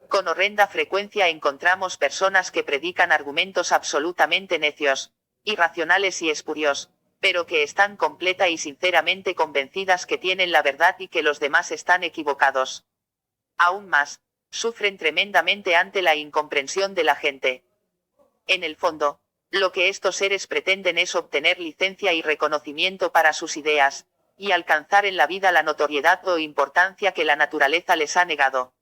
Con horrenda frecuencia encontramos personas que predican argumentos absolutamente necios, irracionales y espurios, pero que están completa y sinceramente convencidas que tienen la verdad y que los demás están equivocados. Aún más, sufren tremendamente ante la incomprensión de la gente. En el fondo, lo que estos seres pretenden es obtener licencia y reconocimiento para sus ideas, y alcanzar en la vida la notoriedad o importancia que la naturaleza les ha negado.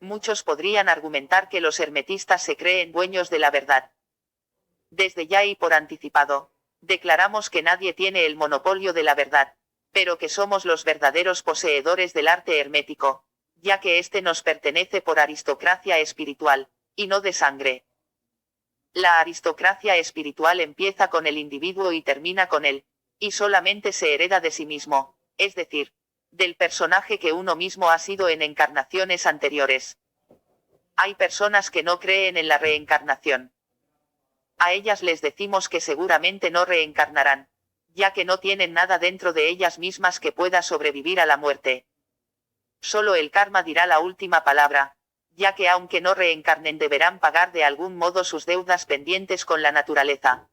Muchos podrían argumentar que los hermetistas se creen dueños de la verdad. Desde ya y por anticipado, declaramos que nadie tiene el monopolio de la verdad, pero que somos los verdaderos poseedores del arte hermético, ya que éste nos pertenece por aristocracia espiritual, y no de sangre. La aristocracia espiritual empieza con el individuo y termina con él, y solamente se hereda de sí mismo, es decir, del personaje que uno mismo ha sido en encarnaciones anteriores. Hay personas que no creen en la reencarnación. A ellas les decimos que seguramente no reencarnarán, ya que no tienen nada dentro de ellas mismas que pueda sobrevivir a la muerte. Solo el karma dirá la última palabra, ya que aunque no reencarnen deberán pagar de algún modo sus deudas pendientes con la naturaleza.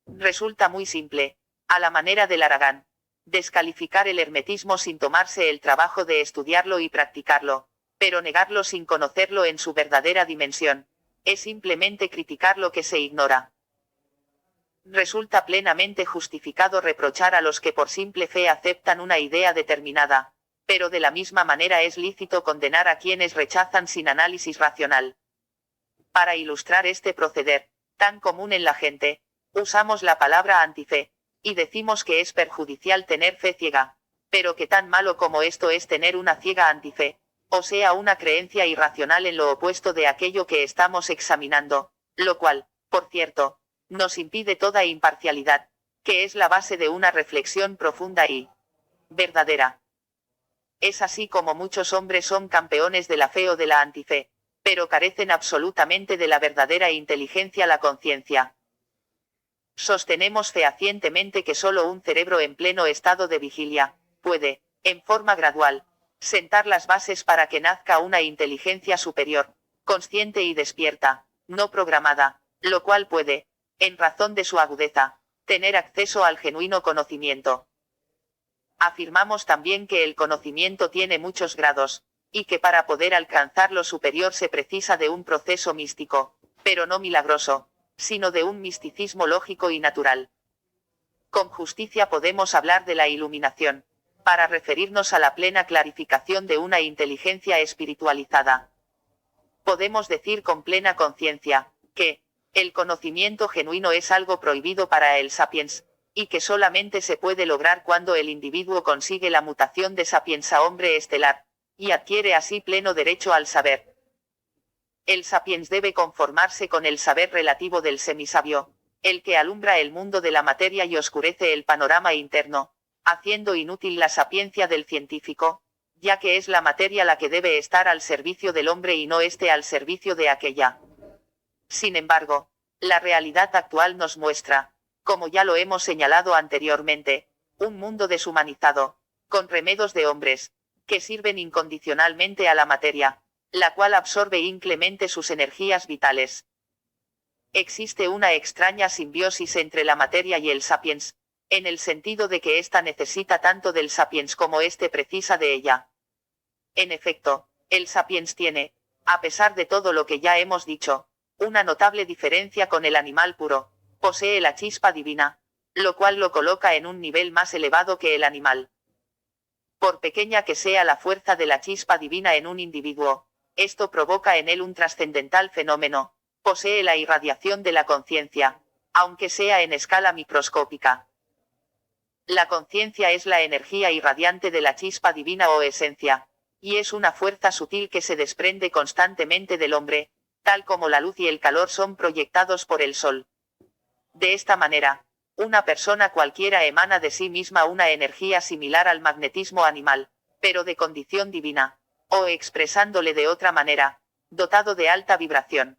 Resulta muy simple, a la manera del Aragán, descalificar el hermetismo sin tomarse el trabajo de estudiarlo y practicarlo, pero negarlo sin conocerlo en su verdadera dimensión, es simplemente criticar lo que se ignora. Resulta plenamente justificado reprochar a los que por simple fe aceptan una idea determinada, pero de la misma manera es lícito condenar a quienes rechazan sin análisis racional. Para ilustrar este proceder, tan común en la gente, usamos la palabra antife, y decimos que es perjudicial tener fe ciega, pero que tan malo como esto es tener una ciega antife, o sea una creencia irracional en lo opuesto de aquello que estamos examinando, lo cual, por cierto, nos impide toda imparcialidad, que es la base de una reflexión profunda y verdadera. Es así como muchos hombres son campeones de la fe o de la antife, pero carecen absolutamente de la verdadera inteligencia, la conciencia. Sostenemos fehacientemente que solo un cerebro en pleno estado de vigilia puede, en forma gradual, sentar las bases para que nazca una inteligencia superior, consciente y despierta, no programada, lo cual puede, en razón de su agudeza, tener acceso al genuino conocimiento. Afirmamos también que el conocimiento tiene muchos grados, y que para poder alcanzar lo superior se precisa de un proceso místico, pero no milagroso, sino de un misticismo lógico y natural. Con justicia podemos hablar de la iluminación, para referirnos a la plena clarificación de una inteligencia espiritualizada. Podemos decir con plena conciencia, que, el conocimiento genuino es algo prohibido para el sapiens, y que solamente se puede lograr cuando el individuo consigue la mutación de sapiens a hombre estelar, y adquiere así pleno derecho al saber. El sapiens debe conformarse con el saber relativo del semisabio, el que alumbra el mundo de la materia y oscurece el panorama interno, haciendo inútil la sapiencia del científico, ya que es la materia la que debe estar al servicio del hombre y no éste al servicio de aquella. Sin embargo, la realidad actual nos muestra, como ya lo hemos señalado anteriormente, un mundo deshumanizado, con remedos de hombres, que sirven incondicionalmente a la materia, la cual absorbe inclemente sus energías vitales. Existe una extraña simbiosis entre la materia y el sapiens, en el sentido de que ésta necesita tanto del sapiens como éste precisa de ella. En efecto, el sapiens tiene, a pesar de todo lo que ya hemos dicho, una notable diferencia con el animal puro, posee la chispa divina, lo cual lo coloca en un nivel más elevado que el animal. Por pequeña que sea la fuerza de la chispa divina en un individuo, esto provoca en él un trascendental fenómeno, posee la irradiación de la conciencia, aunque sea en escala microscópica. La conciencia es la energía irradiante de la chispa divina o esencia, y es una fuerza sutil que se desprende constantemente del hombre, tal como la luz y el calor son proyectados por el sol. De esta manera, una persona cualquiera emana de sí misma una energía similar al magnetismo animal, pero de condición divina, o expresándole de otra manera, dotado de alta vibración.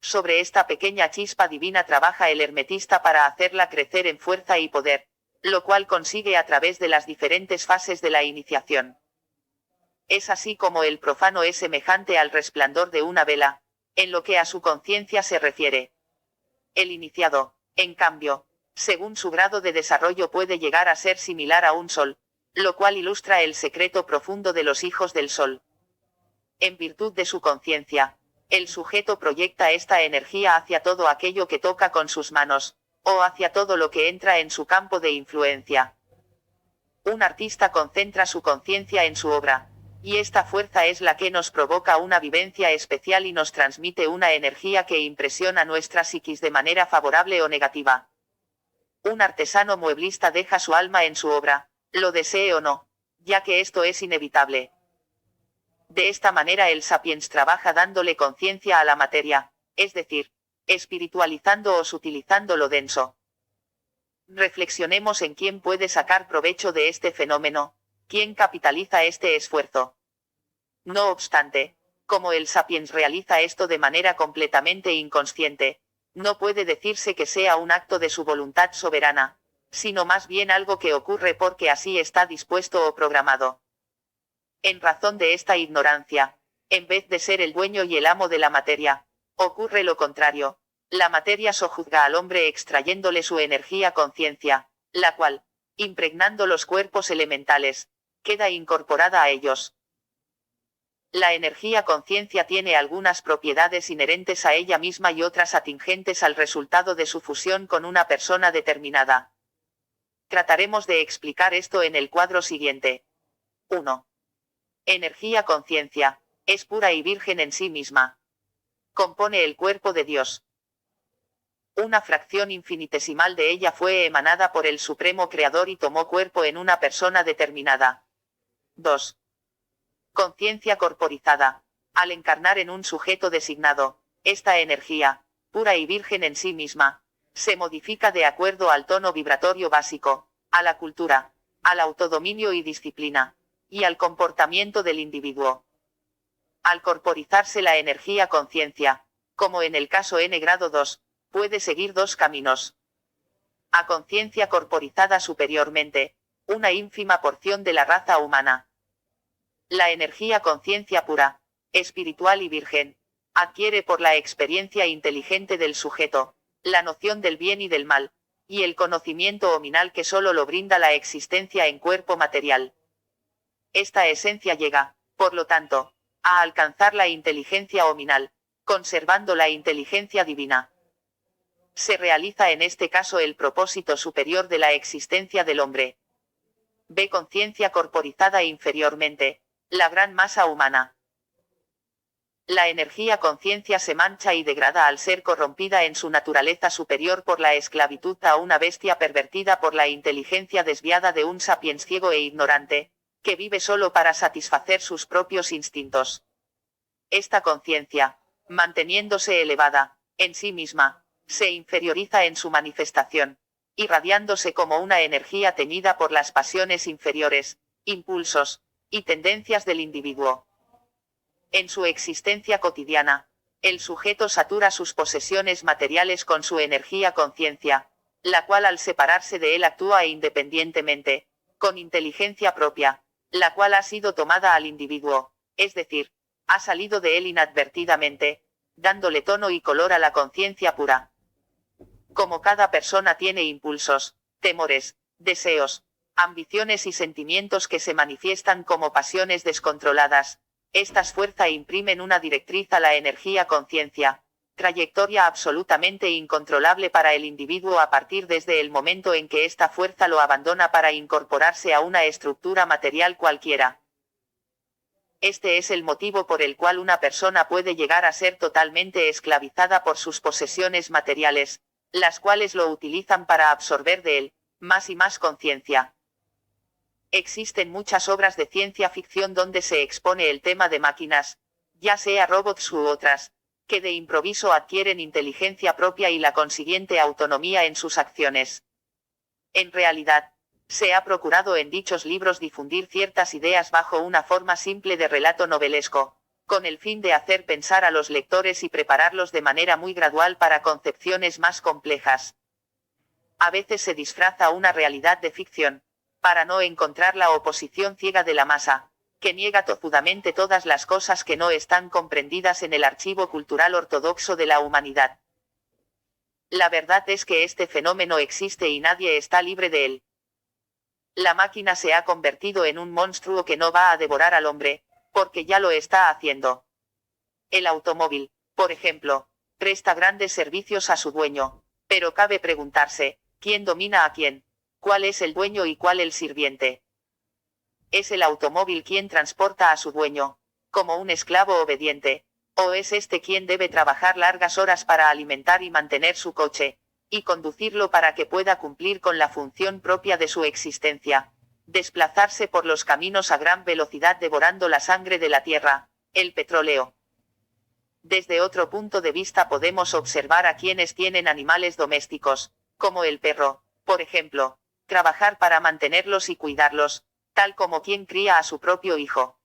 Sobre esta pequeña chispa divina trabaja el hermetista para hacerla crecer en fuerza y poder, lo cual consigue a través de las diferentes fases de la iniciación. Es así como el profano es semejante al resplandor de una vela, en lo que a su conciencia se refiere. El iniciado, en cambio, según su grado de desarrollo puede llegar a ser similar a un sol, lo cual ilustra el secreto profundo de los hijos del sol. En virtud de su conciencia, el sujeto proyecta esta energía hacia todo aquello que toca con sus manos, o hacia todo lo que entra en su campo de influencia. Un artista concentra su conciencia en su obra, y esta fuerza es la que nos provoca una vivencia especial y nos transmite una energía que impresiona nuestra psiquis de manera favorable o negativa. Un artesano mueblista deja su alma en su obra, lo desee o no, ya que esto es inevitable. De esta manera el sapiens trabaja dándole conciencia a la materia, es decir, espiritualizando o sutilizando lo denso. Reflexionemos en quién puede sacar provecho de este fenómeno, quién capitaliza este esfuerzo. No obstante, como el sapiens realiza esto de manera completamente inconsciente, no puede decirse que sea un acto de su voluntad soberana, sino más bien algo que ocurre porque así está dispuesto o programado. En razón de esta ignorancia, en vez de ser el dueño y el amo de la materia, ocurre lo contrario. La materia sojuzga al hombre extrayéndole su energía conciencia, la cual, impregnando los cuerpos elementales, queda incorporada a ellos. La energía conciencia tiene algunas propiedades inherentes a ella misma y otras atingentes al resultado de su fusión con una persona determinada. Trataremos de explicar esto en el cuadro siguiente. 1. Energía conciencia, es pura y virgen en sí misma. Compone el cuerpo de Dios. Una fracción infinitesimal de ella fue emanada por el Supremo Creador y tomó cuerpo en una persona determinada. 2. Conciencia corporizada. Al encarnar en un sujeto designado, esta energía, pura y virgen en sí misma, se modifica de acuerdo al tono vibratorio básico, a la cultura, al autodominio y disciplina, y al comportamiento del individuo. Al corporizarse la energía conciencia, como en el caso N grado 2, puede seguir dos caminos. A conciencia corporizada superiormente, una ínfima porción de la raza humana. La energía conciencia pura, espiritual y virgen, adquiere por la experiencia inteligente del sujeto, la noción del bien y del mal, y el conocimiento ominal que solo lo brinda la existencia en cuerpo material. Esta esencia llega, por lo tanto, a alcanzar la inteligencia ominal, conservando la inteligencia divina. Se realiza en este caso el propósito superior de la existencia del hombre. Ve conciencia corporizada inferiormente, la gran masa humana. La energía conciencia se mancha y degrada al ser corrompida en su naturaleza superior por la esclavitud a una bestia pervertida por la inteligencia desviada de un sapiens ciego e ignorante, que vive solo para satisfacer sus propios instintos. Esta conciencia, manteniéndose elevada, en sí misma, se inferioriza en su manifestación, irradiándose como una energía teñida por las pasiones inferiores, impulsos, y tendencias del individuo. En su existencia cotidiana, el sujeto satura sus posesiones materiales con su energía conciencia, la cual al separarse de él actúa independientemente, con inteligencia propia, la cual ha sido tomada al individuo, es decir, ha salido de él inadvertidamente, dándole tono y color a la conciencia pura. Como cada persona tiene impulsos, temores, deseos, ambiciones y sentimientos que se manifiestan como pasiones descontroladas, estas fuerzas imprimen una directriz a la energía conciencia, trayectoria absolutamente incontrolable para el individuo a partir desde el momento en que esta fuerza lo abandona para incorporarse a una estructura material cualquiera. Este es el motivo por el cual una persona puede llegar a ser totalmente esclavizada por sus posesiones materiales, las cuales lo utilizan para absorber de él, más y más conciencia. Existen muchas obras de ciencia ficción donde se expone el tema de máquinas, ya sea robots u otras, que de improviso adquieren inteligencia propia y la consiguiente autonomía en sus acciones. En realidad, se ha procurado en dichos libros difundir ciertas ideas bajo una forma simple de relato novelesco, con el fin de hacer pensar a los lectores y prepararlos de manera muy gradual para concepciones más complejas. A veces se disfraza una realidad de ficción, para no encontrar la oposición ciega de la masa, que niega tozudamente todas las cosas que no están comprendidas en el archivo cultural ortodoxo de la humanidad. La verdad es que este fenómeno existe y nadie está libre de él. La máquina se ha convertido en un monstruo que no va a devorar al hombre, porque ya lo está haciendo. El automóvil, por ejemplo, presta grandes servicios a su dueño, pero cabe preguntarse, ¿quién domina a quién? ¿Cuál es el dueño y cuál el sirviente? ¿Es el automóvil quien transporta a su dueño, como un esclavo obediente? ¿O es este quien debe trabajar largas horas para alimentar y mantener su coche, y conducirlo para que pueda cumplir con la función propia de su existencia? Desplazarse por los caminos a gran velocidad devorando la sangre de la tierra, el petróleo. Desde otro punto de vista podemos observar a quienes tienen animales domésticos, como el perro, por ejemplo, trabajar para mantenerlos y cuidarlos, tal como quien cría a su propio hijo.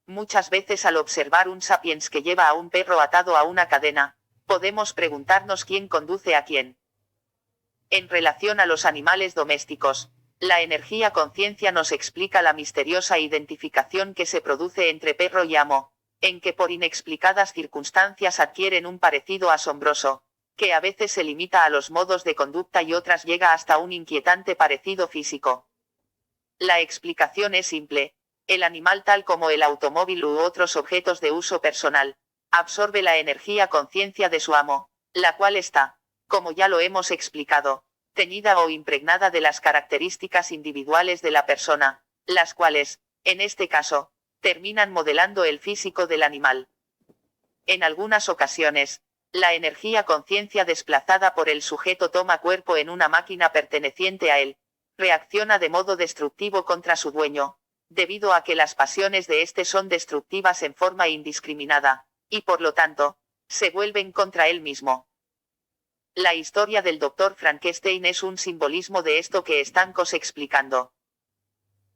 Muchas veces al observar un sapiens que lleva a un perro atado a una cadena, podemos preguntarnos quién conduce a quién. En relación a los animales domésticos, la energía conciencia nos explica la misteriosa identificación que se produce entre perro y amo, en que por inexplicadas circunstancias adquieren un parecido asombroso, que a veces se limita a los modos de conducta y otras llega hasta un inquietante parecido físico. La explicación es simple. El animal, tal como el automóvil u otros objetos de uso personal, absorbe la energía conciencia de su amo, la cual está, como ya lo hemos explicado, teñida o impregnada de las características individuales de la persona, las cuales, en este caso, terminan modelando el físico del animal. En algunas ocasiones, la energía conciencia desplazada por el sujeto toma cuerpo en una máquina perteneciente a él, reacciona de modo destructivo contra su dueño, debido a que las pasiones de éste son destructivas en forma indiscriminada, y por lo tanto, se vuelven contra él mismo. La historia del Dr. Frankenstein es un simbolismo de esto que estamos explicando.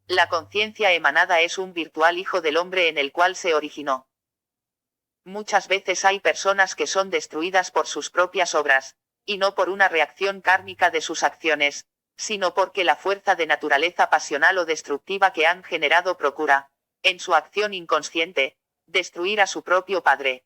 La conciencia emanada es un virtual hijo del hombre en el cual se originó. Muchas veces hay personas que son destruidas por sus propias obras, y no por una reacción kármica de sus acciones, sino porque la fuerza de naturaleza pasional o destructiva que han generado procura, en su acción inconsciente, destruir a su propio padre.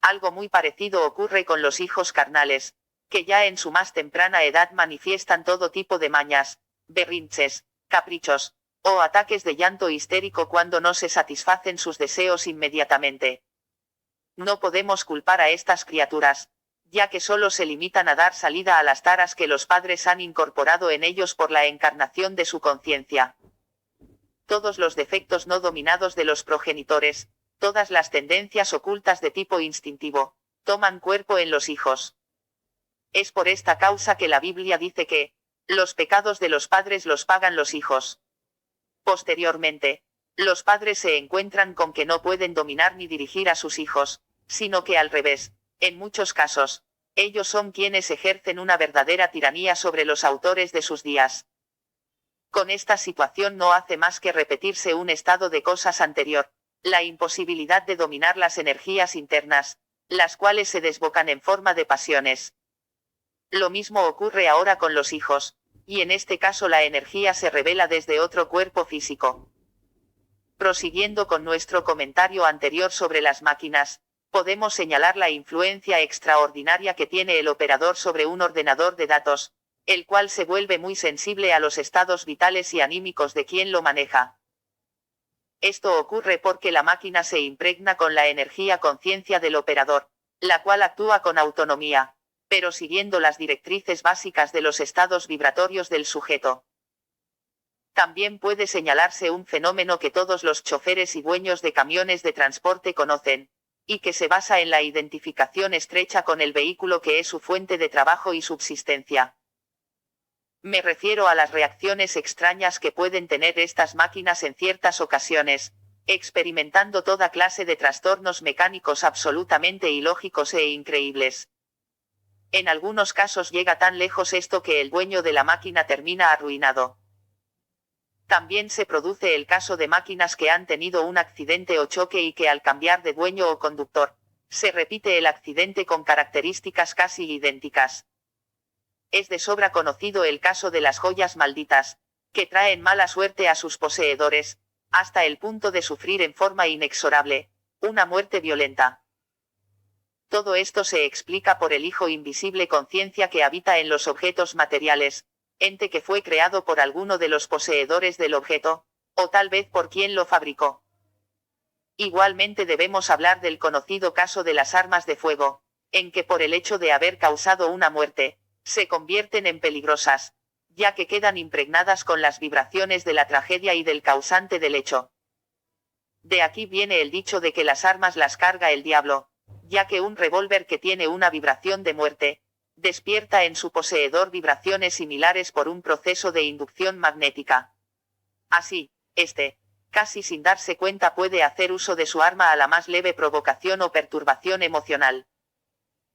Algo muy parecido ocurre con los hijos carnales, que ya en su más temprana edad manifiestan todo tipo de mañas, berrinches, caprichos, o ataques de llanto histérico cuando no se satisfacen sus deseos inmediatamente. No podemos culpar a estas criaturas, ya que solo se limitan a dar salida a las taras que los padres han incorporado en ellos por la encarnación de su conciencia. Todos los defectos no dominados de los progenitores, todas las tendencias ocultas de tipo instintivo, toman cuerpo en los hijos. Es por esta causa que la Biblia dice que, los pecados de los padres los pagan los hijos. Posteriormente, los padres se encuentran con que no pueden dominar ni dirigir a sus hijos, sino que al revés, en muchos casos, ellos son quienes ejercen una verdadera tiranía sobre los autores de sus días. Con esta situación no hace más que repetirse un estado de cosas anterior, la imposibilidad de dominar las energías internas, las cuales se desbocan en forma de pasiones. Lo mismo ocurre ahora con los hijos, y en este caso la energía se revela desde otro cuerpo físico. Prosiguiendo con nuestro comentario anterior sobre las máquinas, podemos señalar la influencia extraordinaria que tiene el operador sobre un ordenador de datos, el cual se vuelve muy sensible a los estados vitales y anímicos de quien lo maneja. Esto ocurre porque la máquina se impregna con la energía conciencia del operador, la cual actúa con autonomía, pero siguiendo las directrices básicas de los estados vibratorios del sujeto. También puede señalarse un fenómeno que todos los choferes y dueños de camiones de transporte conocen, y que se basa en la identificación estrecha con el vehículo que es su fuente de trabajo y subsistencia. Me refiero a las reacciones extrañas que pueden tener estas máquinas en ciertas ocasiones, experimentando toda clase de trastornos mecánicos absolutamente ilógicos e increíbles. En algunos casos llega tan lejos esto que el dueño de la máquina termina arruinado. También se produce el caso de máquinas que han tenido un accidente o choque y que al cambiar de dueño o conductor, se repite el accidente con características casi idénticas. Es de sobra conocido el caso de las joyas malditas, que traen mala suerte a sus poseedores, hasta el punto de sufrir en forma inexorable, una muerte violenta. Todo esto se explica por el hijo invisible conciencia que habita en los objetos materiales, ente que fue creado por alguno de los poseedores del objeto, o tal vez por quien lo fabricó. Igualmente debemos hablar del conocido caso de las armas de fuego, en que por el hecho de haber causado una muerte, se convierten en peligrosas, ya que quedan impregnadas con las vibraciones de la tragedia y del causante del hecho. De aquí viene el dicho de que las armas las carga el diablo, ya que un revólver que tiene una vibración de muerte, despierta en su poseedor vibraciones similares por un proceso de inducción magnética. Así, casi sin darse cuenta puede hacer uso de su arma a la más leve provocación o perturbación emocional.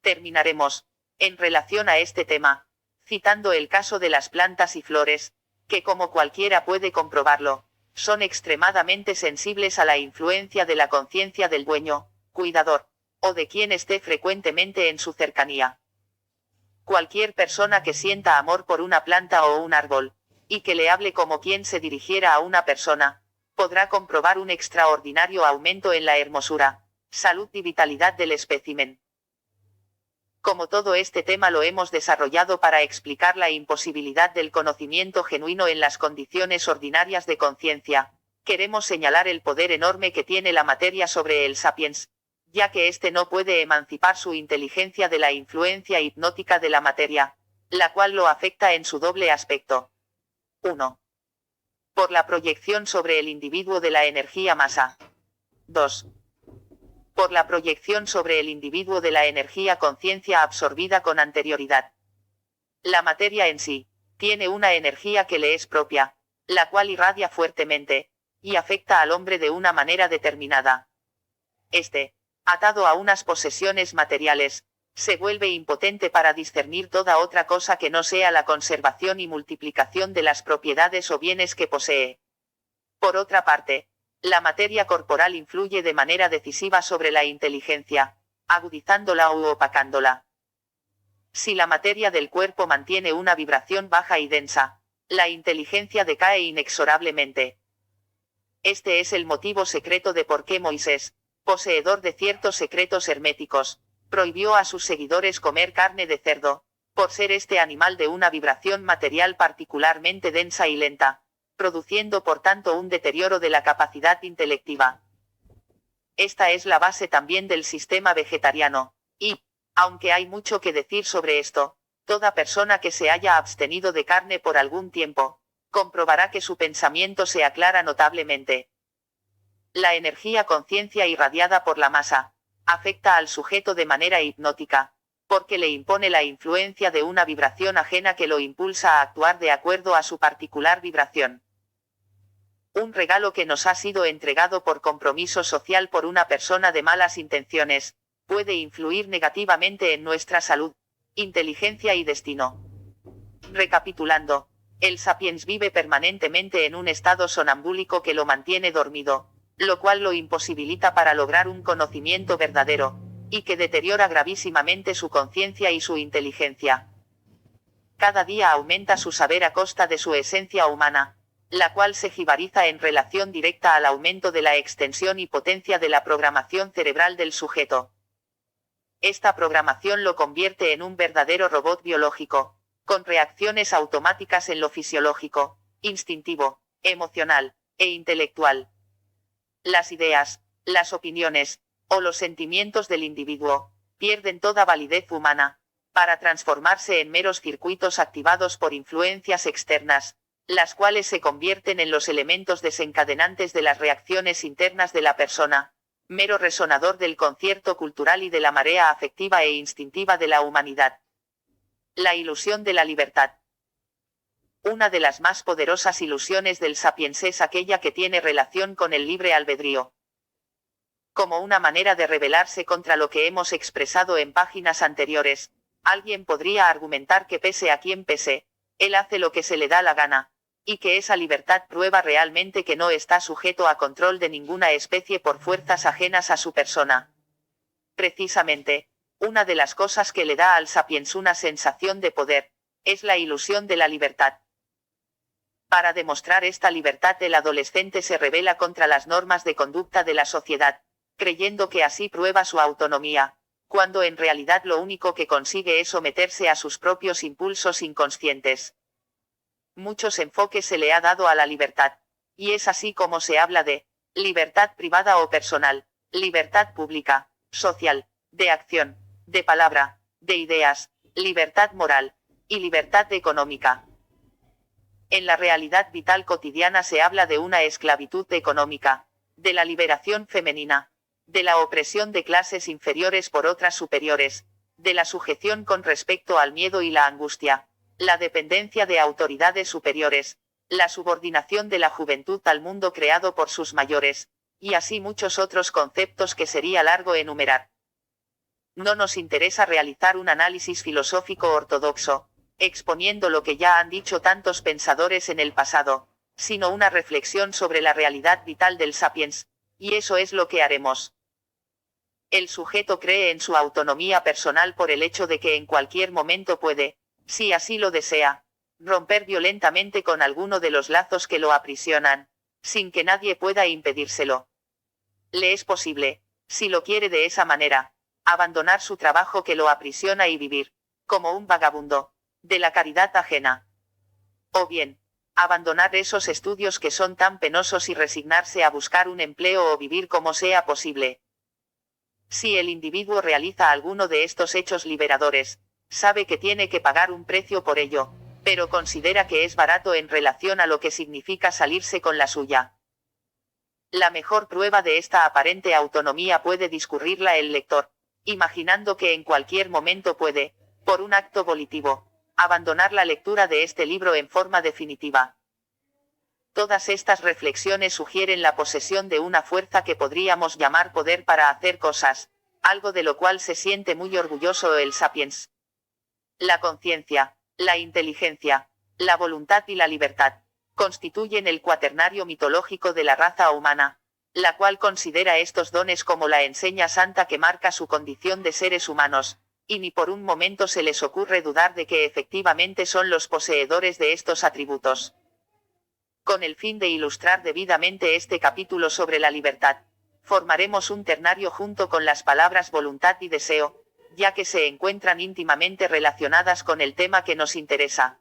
Terminaremos, en relación a este tema, citando el caso de las plantas y flores, que como cualquiera puede comprobarlo, son extremadamente sensibles a la influencia de la conciencia del dueño, cuidador, o de quien esté frecuentemente en su cercanía. Cualquier persona que sienta amor por una planta o un árbol, y que le hable como quien se dirigiera a una persona, podrá comprobar un extraordinario aumento en la hermosura, salud y vitalidad del espécimen. Como todo este tema lo hemos desarrollado para explicar la imposibilidad del conocimiento genuino en las condiciones ordinarias de conciencia, queremos señalar el poder enorme que tiene la materia sobre el sapiens, ya que éste no puede emancipar su inteligencia de la influencia hipnótica de la materia, la cual lo afecta en su doble aspecto. 1. Por la proyección sobre el individuo de la energía masa. 2. Por la proyección sobre el individuo de la energía conciencia absorbida con anterioridad. La materia en sí, tiene una energía que le es propia, la cual irradia fuertemente, y afecta al hombre de una manera determinada. Atado a unas posesiones materiales, se vuelve impotente para discernir toda otra cosa que no sea la conservación y multiplicación de las propiedades o bienes que posee. Por otra parte, La materia corporal influye de manera decisiva sobre la inteligencia, agudizándola u opacándola. Si la materia del cuerpo mantiene una vibración baja y densa, la inteligencia decae inexorablemente. Este es el motivo secreto de por qué Moisés, poseedor de ciertos secretos herméticos, prohibió a sus seguidores comer carne de cerdo, por ser este animal de una vibración material particularmente densa y lenta, produciendo por tanto un deterioro de la capacidad intelectiva. Esta es la base también del sistema vegetariano, y, aunque hay mucho que decir sobre esto, toda persona que se haya abstenido de carne por algún tiempo, comprobará que su pensamiento se aclara notablemente. La energía conciencia irradiada por la masa, afecta al sujeto de manera hipnótica, porque le impone la influencia de una vibración ajena que lo impulsa a actuar de acuerdo a su particular vibración. Un regalo que nos ha sido entregado por compromiso social por una persona de malas intenciones, puede influir negativamente en nuestra salud, inteligencia y destino. Recapitulando, el sapiens vive permanentemente en un estado sonambúlico que lo mantiene dormido, lo cual lo imposibilita para lograr un conocimiento verdadero, y que deteriora gravísimamente su conciencia y su inteligencia. Cada día aumenta su saber a costa de su esencia humana, la cual se jibariza en relación directa al aumento de la extensión y potencia de la programación cerebral del sujeto. Esta programación lo convierte en un verdadero robot biológico, con reacciones automáticas en lo fisiológico, instintivo, emocional, e intelectual. Las ideas, las opiniones, o los sentimientos del individuo, pierden toda validez humana, para transformarse en meros circuitos activados por influencias externas, las cuales se convierten en los elementos desencadenantes de las reacciones internas de la persona, mero resonador del concierto cultural y de la marea afectiva e instintiva de la humanidad. La ilusión de la libertad. Una de las más poderosas ilusiones del sapiens es aquella que tiene relación con el libre albedrío. Como una manera de rebelarse contra lo que hemos expresado en páginas anteriores, alguien podría argumentar que pese a quien pese, él hace lo que se le da la gana, y que esa libertad prueba realmente que no está sujeto a control de ninguna especie por fuerzas ajenas a su persona. Precisamente, una de las cosas que le da al sapiens una sensación de poder, es la ilusión de la libertad. Para demostrar esta libertad el adolescente se rebela contra las normas de conducta de la sociedad, creyendo que así prueba su autonomía, cuando en realidad lo único que consigue es someterse a sus propios impulsos inconscientes. Muchos enfoques se le ha dado a la libertad, y es así como se habla de libertad privada o personal, libertad pública, social, de acción, de palabra, de ideas, libertad moral, y libertad económica. En la realidad vital cotidiana se habla de una esclavitud económica, de la liberación femenina, de la opresión de clases inferiores por otras superiores, de la sujeción con respecto al miedo y la angustia, la dependencia de autoridades superiores, la subordinación de la juventud al mundo creado por sus mayores, y así muchos otros conceptos que sería largo enumerar. No nos interesa realizar un análisis filosófico ortodoxo, exponiendo lo que ya han dicho tantos pensadores en el pasado, sino una reflexión sobre la realidad vital del sapiens, y eso es lo que haremos. El sujeto cree en su autonomía personal por el hecho de que en cualquier momento puede, si así lo desea, romper violentamente con alguno de los lazos que lo aprisionan, sin que nadie pueda impedírselo. Le es posible, si lo quiere de esa manera, abandonar su trabajo que lo aprisiona y vivir, como un vagabundo, de la caridad ajena. O bien, abandonar esos estudios que son tan penosos y resignarse a buscar un empleo o vivir como sea posible. Si el individuo realiza alguno de estos hechos liberadores, sabe que tiene que pagar un precio por ello, pero considera que es barato en relación a lo que significa salirse con la suya. La mejor prueba de esta aparente autonomía puede discurrirla el lector, imaginando que en cualquier momento puede, por un acto volitivo, abandonar la lectura de este libro en forma definitiva. Todas estas reflexiones sugieren la posesión de una fuerza que podríamos llamar poder para hacer cosas, algo de lo cual se siente muy orgulloso el sapiens. La conciencia, la inteligencia, la voluntad y la libertad, constituyen el cuaternario mitológico de la raza humana, la cual considera estos dones como la enseña santa que marca su condición de seres humanos, y ni por un momento se les ocurre dudar de que efectivamente son los poseedores de estos atributos. Con el fin de ilustrar debidamente este capítulo sobre la libertad, formaremos un ternario junto con las palabras voluntad y deseo, ya que se encuentran íntimamente relacionadas con el tema que nos interesa.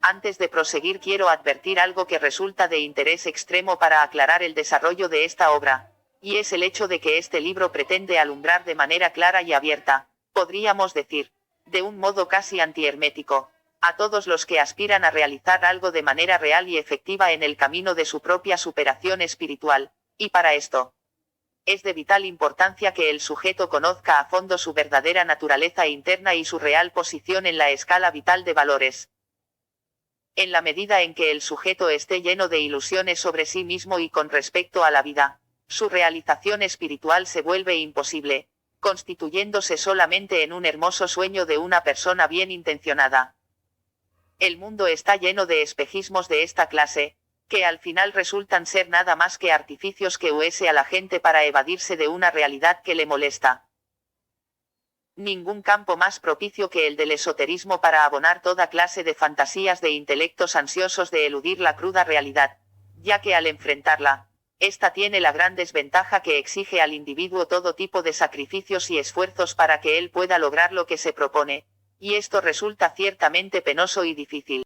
Antes de proseguir quiero advertir algo que resulta de interés extremo para aclarar el desarrollo de esta obra, y es el hecho de que este libro pretende alumbrar de manera clara y abierta, podríamos decir, de un modo casi antihermético, a todos los que aspiran a realizar algo de manera real y efectiva en el camino de su propia superación espiritual, y para esto es de vital importancia que el sujeto conozca a fondo su verdadera naturaleza interna y su real posición en la escala vital de valores. En la medida en que el sujeto esté lleno de ilusiones sobre sí mismo y con respecto a la vida, su realización espiritual se vuelve imposible, constituyéndose solamente en un hermoso sueño de una persona bien intencionada. El mundo está lleno de espejismos de esta clase, que al final resultan ser nada más que artificios que usen a la gente para evadirse de una realidad que le molesta. Ningún campo más propicio que el del esoterismo para abonar toda clase de fantasías de intelectos ansiosos de eludir la cruda realidad, ya que al enfrentarla, esta tiene la gran desventaja que exige al individuo todo tipo de sacrificios y esfuerzos para que él pueda lograr lo que se propone, y esto resulta ciertamente penoso y difícil.